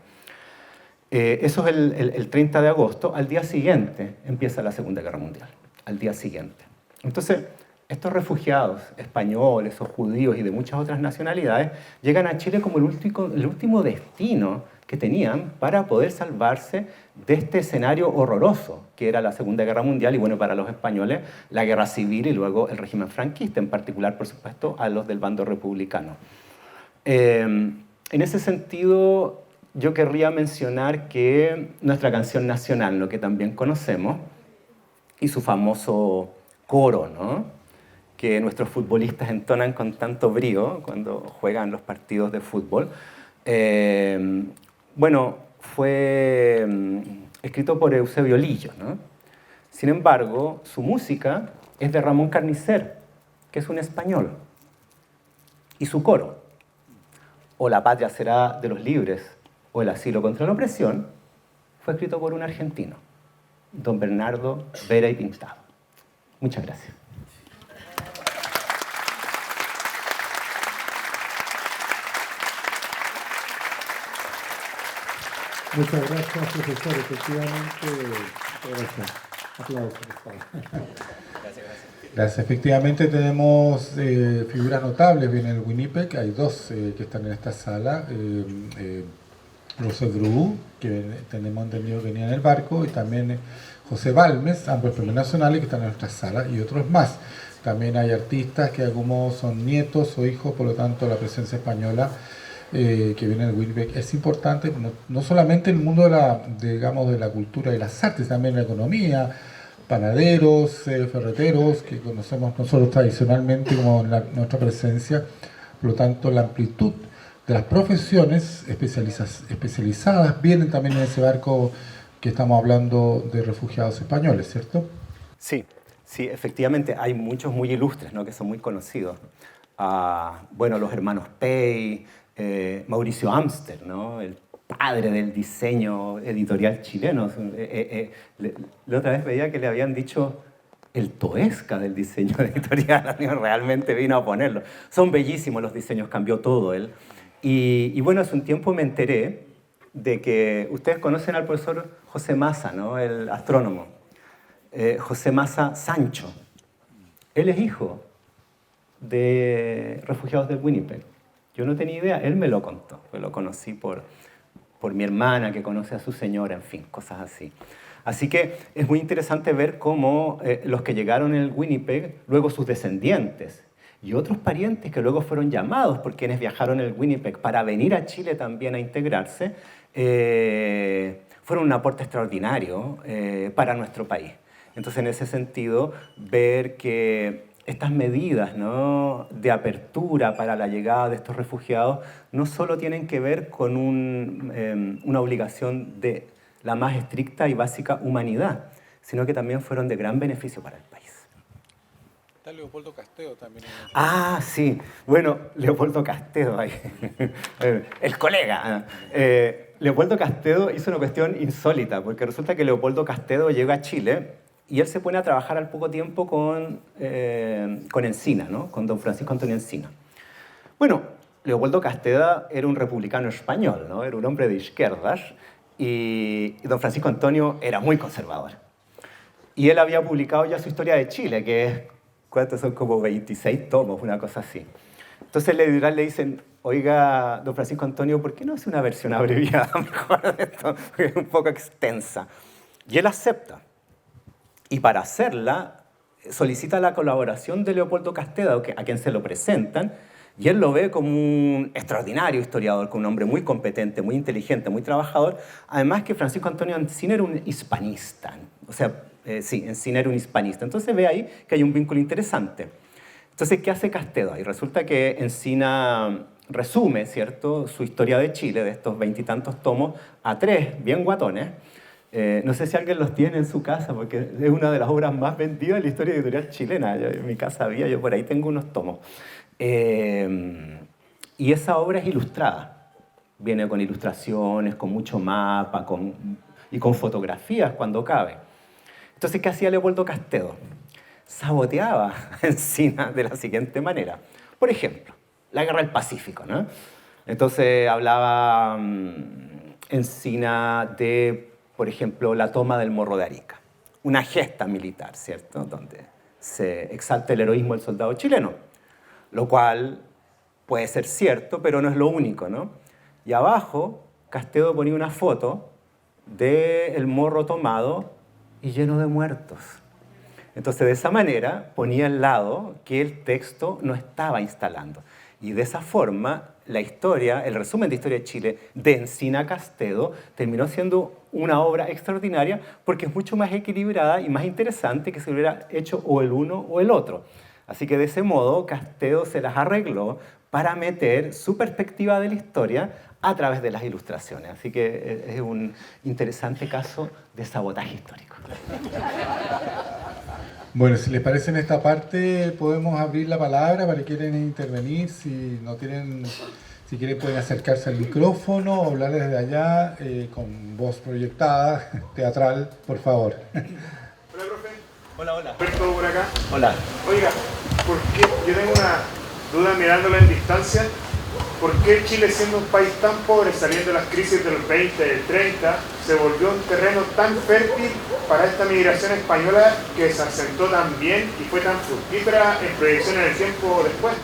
Eso es el 30 de agosto. Al día siguiente empieza la Segunda Guerra Mundial, al día siguiente. Entonces, estos refugiados españoles o judíos y de muchas otras nacionalidades llegan a Chile como el último destino que tenían para poder salvarse de este escenario horroroso que era la Segunda Guerra Mundial y, bueno, para los españoles, la Guerra Civil y luego el régimen franquista, en particular, por supuesto, a los del bando republicano. En ese sentido, yo querría mencionar que nuestra canción nacional, lo que también conocemos, y su famoso coro, ¿no?, que nuestros futbolistas entonan con tanto brío cuando juegan los partidos de fútbol, bueno, fue escrito por Eusebio Lillo, ¿no? Sin embargo, su música es de Ramón Carnicer, que es un español, y su coro, o La patria será de los libres, o El asilo contra la opresión, fue escrito por un argentino, don Bernardo Vera y Pintado. Muchas gracias. Muchas gracias, profesor. Efectivamente, gracias. Aplausos, por favor. Gracias. Efectivamente tenemos figuras notables en el Winnipeg. Hay dos que están en esta sala. José Bru, que tenemos entendido que venía en el barco, y también José Balmes, ambos premios nacionales, que están en nuestra sala, y otros más. También hay artistas que algunos son nietos o hijos, por lo tanto la presencia española que viene del Winnipeg es importante, no solamente en el mundo de la cultura y las artes, también la economía, panaderos, ferreteros, que conocemos nosotros tradicionalmente como nuestra presencia. Por lo tanto, la amplitud de las profesiones especializadas vienen también en ese barco que estamos hablando de refugiados españoles, ¿cierto? Sí, sí, efectivamente hay muchos muy ilustres, ¿no?, que son muy conocidos. Bueno, los hermanos Pey, Mauricio Amster, ¿no?, el padre del diseño editorial chileno. La otra vez veía que le habían dicho el Toesca del diseño editorial, realmente vino a ponerlo. Son bellísimos los diseños, cambió todo él. Y bueno, hace un tiempo me enteré de que ustedes conocen al profesor José Massa, ¿no?, el astrónomo. José Massa Sancho. Él es hijo de refugiados del Winnipeg. Yo no tenía idea, él me lo contó. Yo lo conocí por mi hermana, que conoce a su señora, en fin, cosas así. Así que es muy interesante ver cómo los que llegaron en el Winnipeg, luego sus descendientes y otros parientes que luego fueron llamados por quienes viajaron en el Winnipeg para venir a Chile también a integrarse, fueron un aporte extraordinario para nuestro país. Entonces, en ese sentido, ver que estas medidas, ¿no?, de apertura para la llegada de estos refugiados no solo tienen que ver con una obligación de la más estricta y básica humanidad, sino que también fueron de gran beneficio para el país. Está Leopoldo Castedo también. Ah, sí. Bueno, Leopoldo Castedo ahí. El colega. Leopoldo Castedo hizo una cuestión insólita, porque resulta que Leopoldo Castedo llega a Chile y él se pone a trabajar al poco tiempo con Encina, ¿no? Con don Francisco Antonio Encina. Bueno, Leopoldo Castedo era un republicano español, ¿no? Era un hombre de izquierdas y don Francisco Antonio era muy conservador. Y él había publicado ya su historia de Chile, que es, ¿cuántos son? Como 26 tomos, una cosa así. Entonces el editorial le dicen, oiga, don Francisco Antonio, ¿por qué no hace una versión abreviada mejor de esto? Porque es un poco extensa. Y él acepta. Y para hacerla, solicita la colaboración de Leopoldo Castedo, a quien se lo presentan, y él lo ve como un extraordinario historiador, como un hombre muy competente, muy inteligente, muy trabajador. Además que Francisco Antonio Encina era un hispanista. O sea, sí, Encina era un hispanista. Entonces ve ahí que hay un vínculo interesante. Entonces, ¿qué hace Castedo? Y resulta que Encina resume, ¿cierto?, su historia de Chile, de estos 20 y tantos tomos, a 3 bien guatones. No sé si alguien los tiene en su casa, porque es una de las obras más vendidas de la historia editorial chilena. En mi casa había, yo por ahí tengo unos tomos. Y esa obra es ilustrada. Viene con ilustraciones, con mucho mapa y con fotografías cuando cabe. Entonces, ¿qué hacía Leopoldo Castedo? Saboteaba a Encina de la siguiente manera. Por ejemplo, la Guerra del Pacífico, ¿no? Entonces hablaba Encina de, por ejemplo, la toma del Morro de Arica. Una gesta militar, ¿cierto? Donde se exalta el heroísmo del soldado chileno. Lo cual puede ser cierto, pero no es lo único, ¿no? Y abajo, Castedo ponía una foto del morro tomado y lleno de muertos. Entonces, de esa manera, ponía al lado que el texto no estaba instalando. Y de esa forma, la historia, el resumen de Historia de Chile de Encina Castedo terminó siendo una obra extraordinaria porque es mucho más equilibrada y más interesante que si hubiera hecho o el uno o el otro. Así que de ese modo, Castedo se las arregló para meter su perspectiva de la historia a través de las ilustraciones. Así que es un interesante caso de sabotaje histórico. Bueno, si les parece en esta parte, podemos abrir la palabra para que quieran intervenir. Si quieren pueden acercarse al micrófono o hablar desde allá con voz proyectada, teatral, por favor. Hola, profe. Hola, hola. Alberto por acá. Hola. Oiga, ¿por qué? Yo tengo una duda mirándolo en distancia. ¿Por qué Chile, siendo un país tan pobre, saliendo de las crisis del 20, del 30, se volvió un terreno tan fértil para esta migración española que se asentó tan bien y fue tan fructífera en proyección en el tiempo después?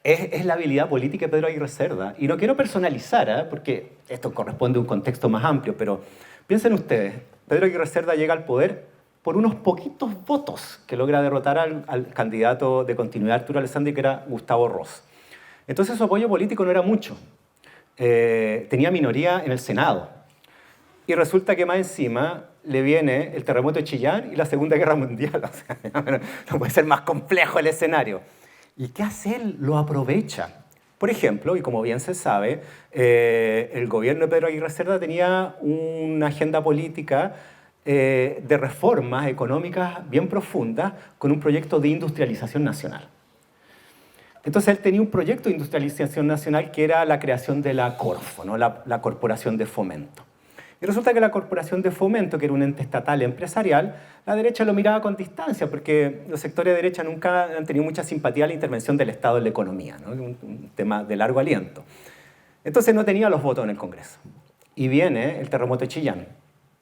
Es la habilidad política de Pedro Aguirre Cerda. Y no quiero personalizar, porque esto corresponde a un contexto más amplio, pero piensen ustedes, Pedro Aguirre Cerda llega al poder por unos poquitos votos que logra derrotar al candidato de continuidad Arturo Alessandri, que era Gustavo Ross. Entonces su apoyo político no era mucho. Tenía minoría en el Senado. Y resulta que más encima le viene el terremoto de Chillán y la Segunda Guerra Mundial. O sea, no puede ser más complejo el escenario. ¿Y qué hace él? Lo aprovecha. Por ejemplo, y como bien se sabe, el gobierno de Pedro Aguirre Cerda tenía una agenda política de reformas económicas bien profundas con un proyecto de industrialización nacional. Entonces él tenía un proyecto de industrialización nacional que era la creación de la Corfo, ¿no? la Corporación de Fomento. Y resulta que la Corporación de Fomento, que era un ente estatal empresarial, la derecha lo miraba con distancia porque los sectores de derecha nunca han tenido mucha simpatía a la intervención del Estado en la economía, ¿no? Un tema de largo aliento. Entonces no tenía los votos en el Congreso. Y viene el terremoto de Chillán.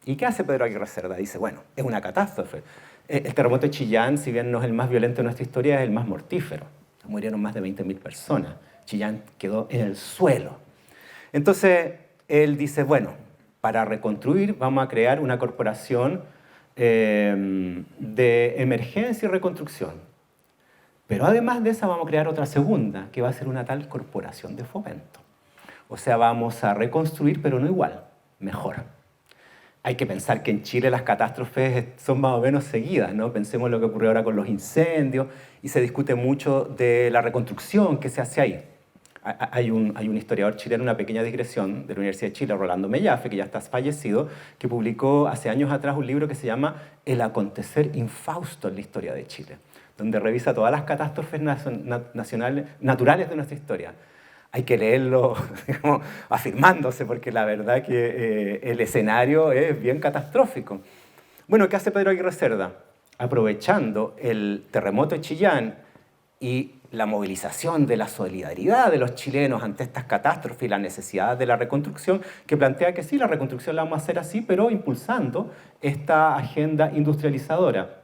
¿Y qué hace Pedro Aguirre Cerda? Dice, bueno, es una catástrofe. El terremoto de Chillán, si bien no es el más violento de nuestra historia, es el más mortífero. Murieron más de 20.000 personas. Chillán quedó en el suelo. Entonces, él dice, bueno, para reconstruir vamos a crear una corporación de emergencia y reconstrucción. Pero además de esa vamos a crear otra segunda, que va a ser una tal corporación de fomento. O sea, vamos a reconstruir, pero no igual, mejor. Hay que pensar que en Chile las catástrofes son más o menos seguidas, ¿no? Pensemos en lo que ocurrió ahora con los incendios y se discute mucho de la reconstrucción que se hace ahí. Hay un historiador chileno, una pequeña digresión de la Universidad de Chile, Rolando Mellafe, que ya está fallecido, que publicó hace años atrás un libro que se llama El acontecer infausto en la historia de Chile, donde revisa todas las catástrofes naturales de nuestra historia. Hay que leerlo, digamos, afirmándose, porque la verdad que el escenario es bien catastrófico. Bueno, ¿qué hace Pedro Aguirre Cerda? Aprovechando el terremoto de Chillán y la movilización de la solidaridad de los chilenos ante estas catástrofes y la necesidad de la reconstrucción, que plantea que sí, la reconstrucción la vamos a hacer así, pero impulsando esta agenda industrializadora.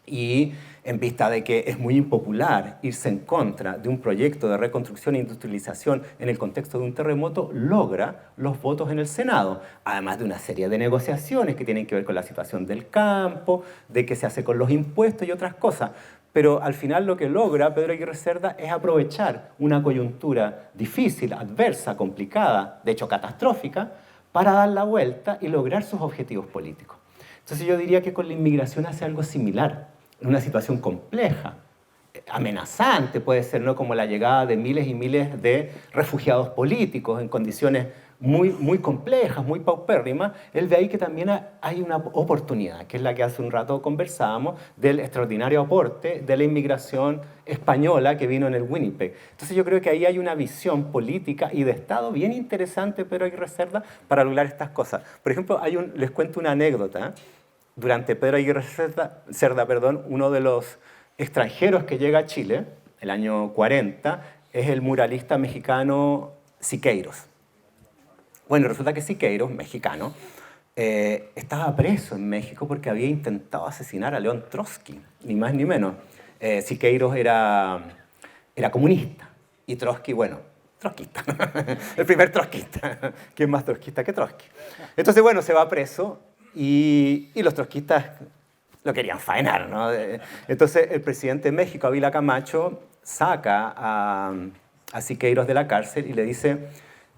Y en vista de que es muy impopular irse en contra de un proyecto de reconstrucción e industrialización en el contexto de un terremoto, logra los votos en el Senado, además de una serie de negociaciones que tienen que ver con la situación del campo, de qué se hace con los impuestos y otras cosas. Pero al final lo que logra Pedro Aguirre Cerda es aprovechar una coyuntura difícil, adversa, complicada, de hecho catastrófica, para dar la vuelta y lograr sus objetivos políticos. Entonces yo diría que con la inmigración hace algo similar, en una situación compleja, amenazante puede ser, ¿no? Como la llegada de miles y miles de refugiados políticos en condiciones muy complejas, muy paupérrimas. Él ve ahí que también hay una oportunidad, que es la que hace un rato conversábamos, del extraordinario aporte de la inmigración española que vino en el Winnipeg. Entonces yo creo que ahí hay una visión política y de Estado bien interesante, Pedro Aguirre Cerda, para lograr estas cosas. Por ejemplo, les cuento una anécdota. Durante Pedro Aguirre Cerda, uno de los extranjeros que llega a Chile, el año 40, es el muralista mexicano Siqueiros. Bueno, resulta que Siqueiros, mexicano, estaba preso en México porque había intentado asesinar a León Trotsky, ni más ni menos. Siqueiros era comunista y Trotsky, bueno, trotskista, el primer trotskista. ¿Quién más trotskista que Trotsky? Entonces, bueno, se va preso y los trotskistas lo querían faenar, ¿no? Entonces, el presidente de México, Ávila Camacho, saca a Siqueiros de la cárcel y le dice: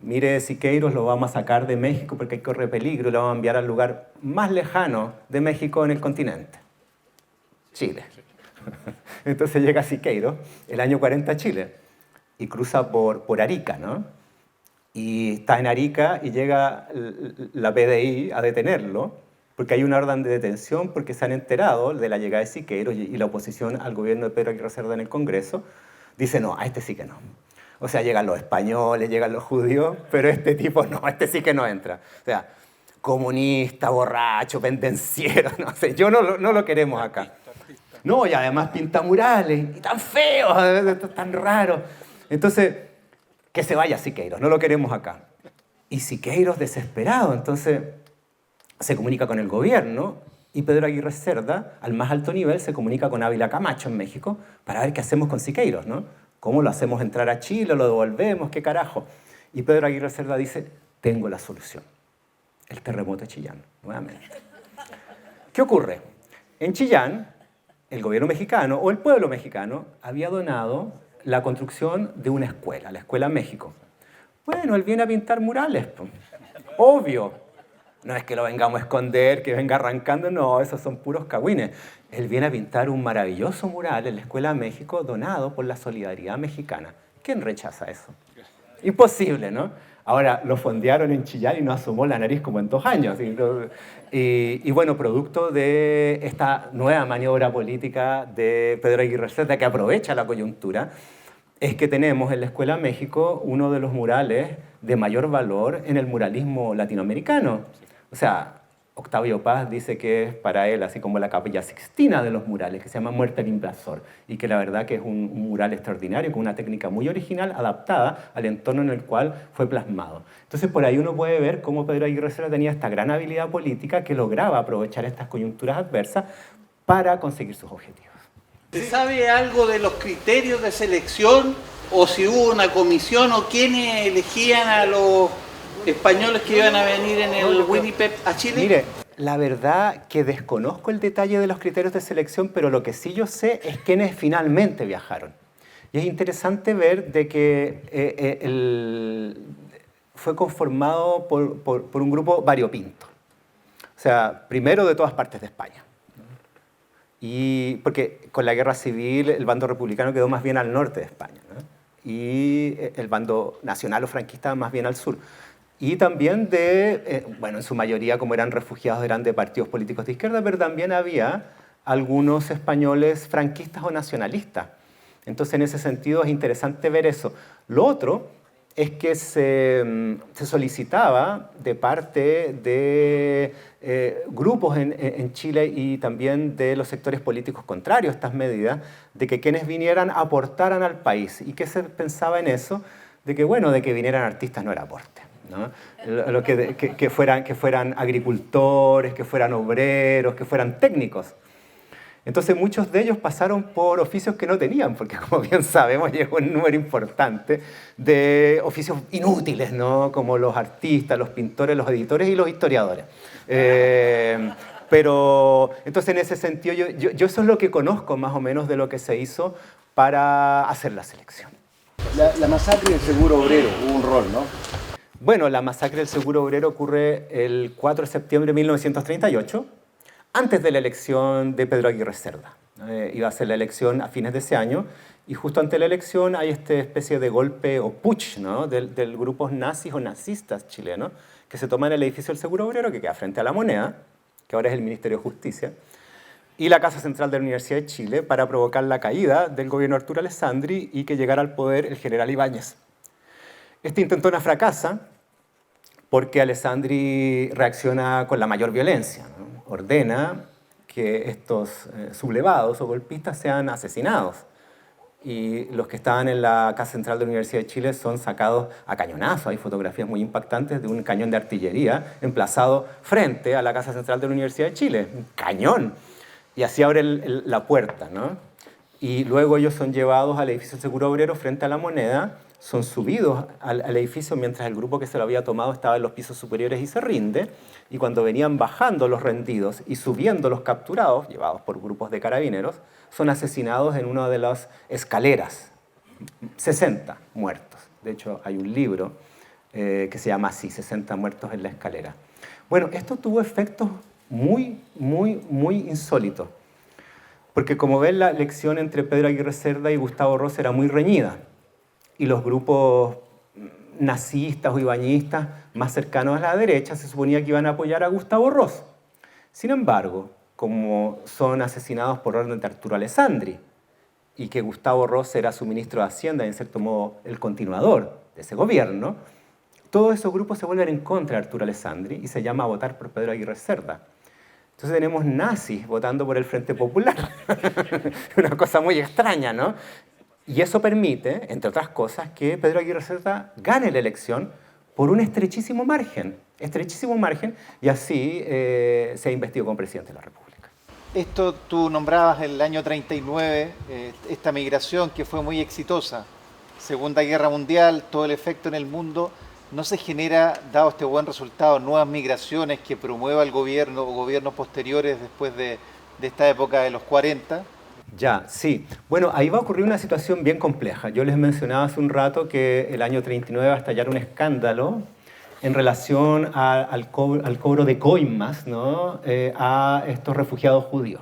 mire, Siqueiros, lo vamos a sacar de México porque corre peligro y lo vamos a enviar al lugar más lejano de México en el continente, Chile. Entonces llega Siqueiros el año 40 a Chile y cruza por Arica, ¿no? Y está en Arica y llega la PDI a detenerlo porque hay una orden de detención porque se han enterado de la llegada de Siqueiros y la oposición al gobierno de Pedro Aguirre Cerda en el Congreso dice: no, a este sí que no. O sea, llegan los españoles, llegan los judíos, pero este tipo no, este sí que no entra. O sea, comunista, borracho, pendenciero, no sé, no lo queremos acá. No, y además pinta murales, y tan feos, tan raros. Entonces, que se vaya Siqueiros, no lo queremos acá. Y Siqueiros desesperado, entonces se comunica con el gobierno y Pedro Aguirre Cerda, al más alto nivel, se comunica con Ávila Camacho en México para ver qué hacemos con Siqueiros, ¿no? ¿Cómo lo hacemos entrar a Chile? ¿Lo devolvemos? ¿Qué carajo? Y Pedro Aguirre Cerda dice: tengo la solución. El terremoto de Chillán, nuevamente. ¿Qué ocurre? En Chillán, el gobierno mexicano o el pueblo mexicano había donado la construcción de una escuela, la Escuela México. Bueno, él viene a pintar murales, pues. Obvio. No es que lo vengamos a esconder, que venga arrancando, no, esos son puros cagüines. Él viene a pintar un maravilloso mural en la Escuela México donado por la solidaridad mexicana. ¿Quién rechaza eso? Imposible, ¿no? Ahora, lo fondearon en Chillán y no asomó la nariz como en 2 años. Y bueno, producto de esta nueva maniobra política de Pedro Aguirre Cerda, que aprovecha la coyuntura, es que tenemos en la Escuela México uno de los murales de mayor valor en el muralismo latinoamericano. O sea, Octavio Paz dice que es para él así como la Capilla Sixtina de los murales, que se llama Muerte al Invasor, y que la verdad que es un mural extraordinario, con una técnica muy original, adaptada al entorno en el cual fue plasmado. Entonces por ahí uno puede ver cómo Pedro Aguirre Cerda tenía esta gran habilidad política que lograba aprovechar estas coyunturas adversas para conseguir sus objetivos. ¿Se sabe algo de los criterios de selección o si hubo una comisión o quiénes elegían a los españoles que iban a venir en el Winnipeg a Chile? Mire, la verdad que desconozco el detalle de los criterios de selección, pero lo que sí yo sé es quiénes finalmente viajaron. Y es interesante ver de que fue conformado por un grupo variopinto. O sea, primero de todas partes de España. Y porque con la guerra civil el bando republicano quedó más bien al norte de España, ¿no? y el bando nacional o franquista más bien al sur. Y también bueno, en su mayoría, como eran refugiados, eran de partidos políticos de izquierda, pero también había algunos españoles franquistas o nacionalistas. Entonces, en ese sentido, es interesante ver eso. Lo otro es que se solicitaba de parte de grupos en Chile y también de los sectores políticos contrarios a estas medidas, de que quienes vinieran aportaran al país. ¿Y qué se pensaba en eso? De que, bueno, de que vinieran artistas no era aporte, ¿no? Que fueran agricultores, que fueran obreros, que fueran técnicos. Entonces muchos de ellos pasaron por oficios que no tenían, porque como bien sabemos llegó un número importante de oficios inútiles, ¿no? Como los artistas, los pintores, los editores y los historiadores. Pero entonces en ese sentido yo eso es lo que conozco más o menos de lo que se hizo para hacer la selección. La masacre del Seguro Obrero hubo un rol, ¿no? Bueno, la masacre del Seguro Obrero ocurre el 4 de septiembre de 1938, antes de la elección de Pedro Aguirre Cerda. Iba a ser la elección a fines de ese año, y justo antes de la elección hay esta especie de golpe o putsch, ¿no? del grupos nazis o nazistas chilenos, que se toman el edificio del Seguro Obrero, que queda frente a la Moneda, que ahora es el Ministerio de Justicia, y la Casa Central de la Universidad de Chile, para provocar la caída del gobierno de Arturo Alessandri y que llegara al poder el general Ibáñez. Este intentona fracasa porque Alessandri reacciona con la mayor violencia, ¿no? Ordena que estos sublevados o golpistas sean asesinados, y los que estaban en la Casa Central de la Universidad de Chile son sacados a cañonazos. Hay fotografías muy impactantes de un cañón de artillería emplazado frente a la Casa Central de la Universidad de Chile, un cañón, y así abre la puerta, ¿no? Y luego ellos son llevados al edificio del Seguro Obrero frente a la Moneda, son subidos al edificio mientras el grupo que se lo había tomado estaba en los pisos superiores y se rinde, y cuando venían bajando los rendidos y subiendo los capturados, llevados por grupos de carabineros, son asesinados en una de las escaleras. 60 muertos. De hecho, hay un libro que se llama así, 60 muertos en la escalera. Bueno, esto tuvo efectos muy insólitos, porque como ven, la elección entre Pedro Aguirre Cerda y Gustavo Ross era muy reñida, y los grupos nazistas o ibañistas más cercanos a la derecha se suponía que iban a apoyar a Gustavo Ross. Sin embargo, como son asesinados por orden de Arturo Alessandri, y que Gustavo Ross era su ministro de Hacienda y en cierto modo el continuador de ese gobierno, todos esos grupos se vuelven en contra de Arturo Alessandri y se llama a votar por Pedro Aguirre Cerda. Entonces tenemos nazis votando por el Frente Popular. Una cosa muy extraña, ¿no? Y eso permite, entre otras cosas, que Pedro Aguirre Cerda gane la elección por un estrechísimo margen, y así se investió como presidente de la República. Esto tú nombrabas el año 39, esta migración que fue muy exitosa. Segunda Guerra Mundial, todo el efecto en el mundo. ¿No se genera, dado este buen resultado, nuevas migraciones que promueva el gobierno o gobiernos posteriores después de esta época de los 40? Ya, sí. Bueno, ahí va a ocurrir una situación bien compleja. Yo les mencionaba hace un rato que el año 39 va a estallar un escándalo en relación al cobro de coimas, ¿no? A estos refugiados judíos.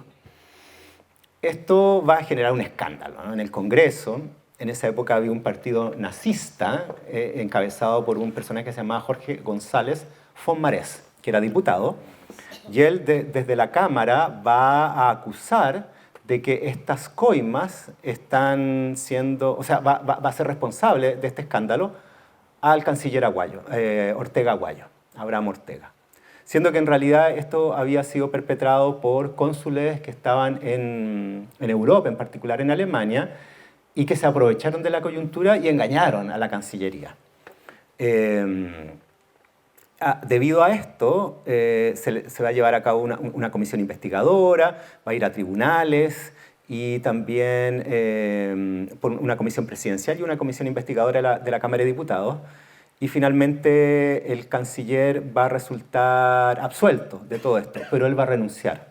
Esto va a generar un escándalo, ¿no? En el Congreso. En esa época había un partido nazista encabezado por un personaje que se llamaba Jorge González Fonmarés, que era diputado, y él desde la Cámara va a acusar de que estas coimas están siendo, o sea, va a ser responsable de este escándalo al canciller Aguayo, Ortega Aguayo, Abraham Ortega. Siendo que en realidad esto había sido perpetrado por cónsules que estaban en Europa, en particular en Alemania, y que se aprovecharon de la coyuntura y engañaron a la Cancillería. Debido a esto, se va a llevar a cabo una comisión investigadora, va a ir a tribunales, y también por una comisión presidencial y una comisión investigadora de la Cámara de Diputados, y finalmente el canciller va a resultar absuelto de todo esto, pero él va a renunciar.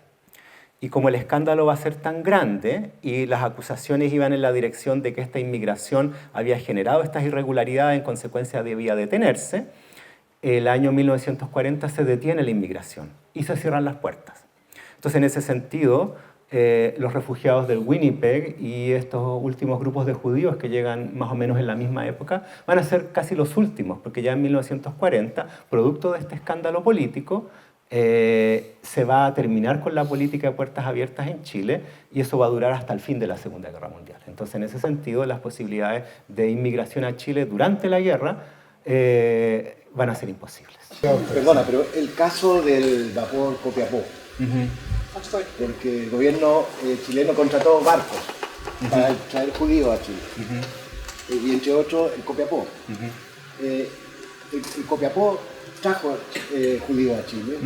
Y como el escándalo va a ser tan grande y las acusaciones iban en la dirección de que esta inmigración había generado estas irregularidades, en consecuencia debía detenerse, el año 1940 se detiene la inmigración y se cierran las puertas. Entonces, en ese sentido, los refugiados del Winnipeg y estos últimos grupos de judíos que llegan más o menos en la misma época van a ser casi los últimos, porque ya en 1940, producto de este escándalo político, se va a terminar con la política de puertas abiertas en Chile y eso va a durar hasta el fin de la Segunda Guerra Mundial. Entonces, en ese sentido, las posibilidades de inmigración a Chile durante la guerra van a ser imposibles. Perdona, pero el caso del vapor Copiapó, porque el gobierno chileno contrató barcos para traer judíos a Chile, y entre otros el Copiapó. El Copiapó trajo judíos a Chile,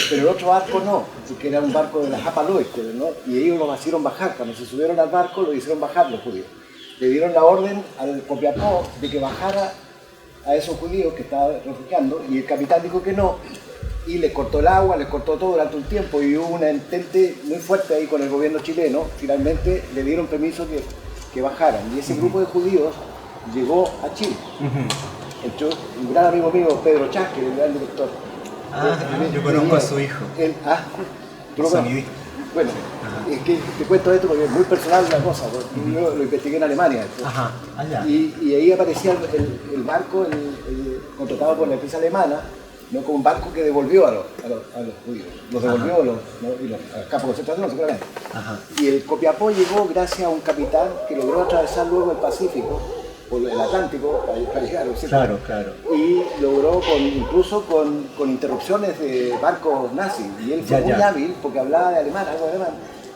pero el otro barco no, porque era un barco de la Japaloy, ¿no? Y ellos lo hicieron bajar. Cuando se subieron al barco, lo hicieron bajar los judíos. Le dieron la orden al Copiapó de que bajara a esos judíos que estaban refugiando, y el capitán dijo que no, y les cortó el agua, les cortó todo durante un tiempo, y hubo una entente muy fuerte ahí con el gobierno chileno. Finalmente le dieron permiso que bajaran, y ese grupo de judíos llegó a Chile. Un gran amigo mío, Pedro Chasque, el gran director. Yo conozco a su hijo. ¿Tú lo conoces? Bueno, es que te cuento esto porque es muy personal una cosa, porque yo lo investigué en Alemania. Y ahí aparecía el barco contratado por la empresa alemana, ¿no? Como un barco que devolvió a los judíos, los devolvió a los campos de concentración, seguramente. Y el Copiapó llegó gracias a un capitán que logró atravesar luego el Pacífico, por el Atlántico, para llegar, ¿cierto? Claro. Y logró incluso con interrupciones de barcos nazis. Y él fue muy hábil porque hablaba de alemán, algo de alemán,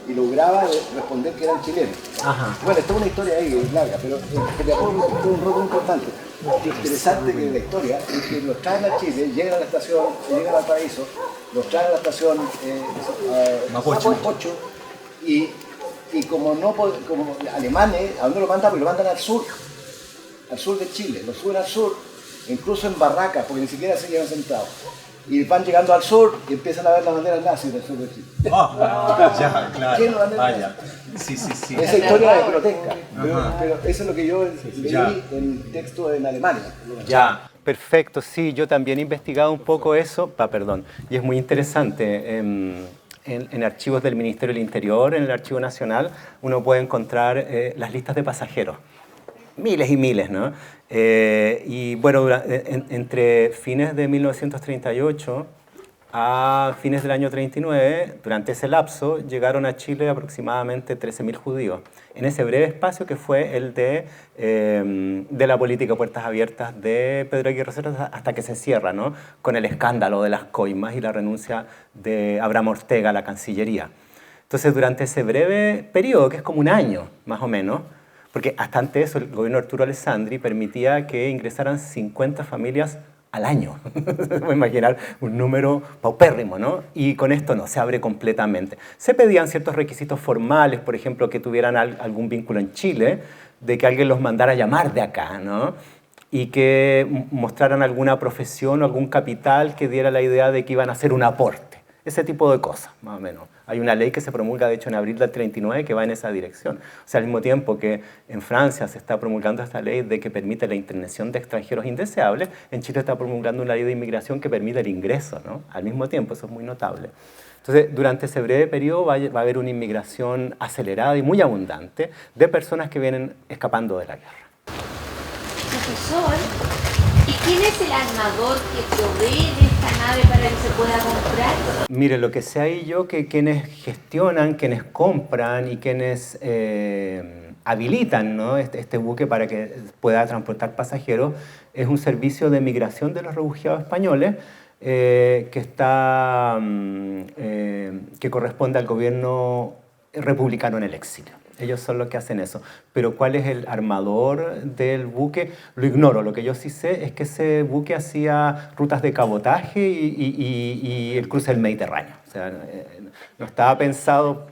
y lograba responder que eran chilenos. Bueno, esto es una historia ahí, es larga, pero Copiapó tuvo un rol muy importante. Lo interesante que la historia es que los traen a Chile, llegan a la estación, llegan al Paraíso, los traen a la estación Mapocho, y como alemanes, ¿a dónde lo mandan? Porque lo mandan al sur de Chile, lo suben al sur, incluso en barracas, porque ni siquiera se llevan sentados. Y van llegando al sur y empiezan a ver las banderas nazis del sur de Chile. Vaya. Sí. Esa historia es grotesca, pero eso es lo que yo leí en texto en Alemania. Ya, perfecto, sí, yo también he investigado un poco eso, y es muy interesante. En archivos del Ministerio del Interior, en el Archivo Nacional, uno puede encontrar las listas de pasajeros. Miles y miles, ¿no? Y bueno, entre fines de 1938 a fines del año 39, durante ese lapso, llegaron a Chile aproximadamente 13.000 judíos. En ese breve espacio que fue el de la política Puertas Abiertas de Pedro Aguirre Cerda, hasta que se cierra, ¿no? Con el escándalo de las coimas y la renuncia de Abraham Ortega a la Cancillería. Entonces, durante ese breve periodo, que es como un año más o menos, porque hasta antes de eso el gobierno de Arturo Alessandri permitía que ingresaran 50 familias al año. Se puede imaginar un número paupérrimo, ¿no? Y con esto no, se abre completamente. Se pedían ciertos requisitos formales, por ejemplo, que tuvieran algún vínculo en Chile, de que alguien los mandara a llamar de acá, ¿no? Y que mostraran alguna profesión o algún capital que diera la idea de que iban a hacer un aporte. Ese tipo de cosas, más o menos. Hay una ley que se promulga, de hecho, en abril del 39 que va en esa dirección. O sea, al mismo tiempo que en Francia se está promulgando esta ley de que permite la internación de extranjeros indeseables, en Chile está promulgando una ley de inmigración que permite el ingreso, ¿no? Al mismo tiempo, eso es muy notable. Entonces, durante ese breve periodo va a haber una inmigración acelerada y muy abundante de personas que vienen escapando de la guerra. Profesor, ¿y quién es el armador que provee de esta nave para que se pueda comprar? Mire, lo que sé ahí yo, que quienes gestionan, quienes compran y quienes habilitan, ¿no? este buque para que pueda transportar pasajeros, es un servicio de migración de los refugiados españoles que corresponde al gobierno republicano en el exilio. Ellos son los que hacen eso. Pero ¿cuál es el armador del buque? Lo ignoro. Lo que yo sí sé es que ese buque hacía rutas de cabotaje y el cruce del Mediterráneo. O sea, no estaba pensado...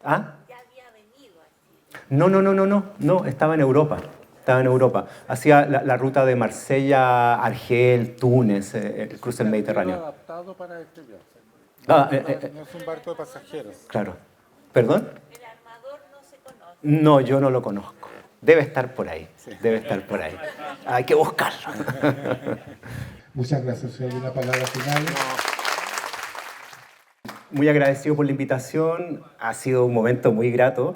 ¿Ah? ¿Ya había venido aquí? No, estaba en Europa. Hacía la ruta de Marsella, Argel, Túnez, el cruce del Mediterráneo. Adaptado para este viaje. No es un barco de pasajeros. Claro. ¿Perdón? El armador no se conoce. No, yo no lo conozco. Debe estar por ahí. Hay que buscarlo. Muchas gracias. Si hay una palabra final. muy agradecido por la invitación, ha sido un momento muy grato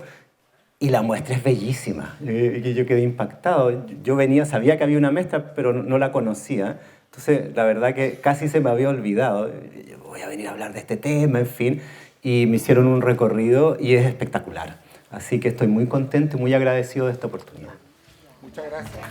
y la muestra es bellísima. Yo quedé impactado. Yo sabía que había una muestra, pero no la conocía. Entonces, la verdad que casi se me había olvidado. Voy a venir a hablar de este tema, en fin. Y me hicieron un recorrido y es espectacular. Así que estoy muy contento y muy agradecido de esta oportunidad. Muchas gracias.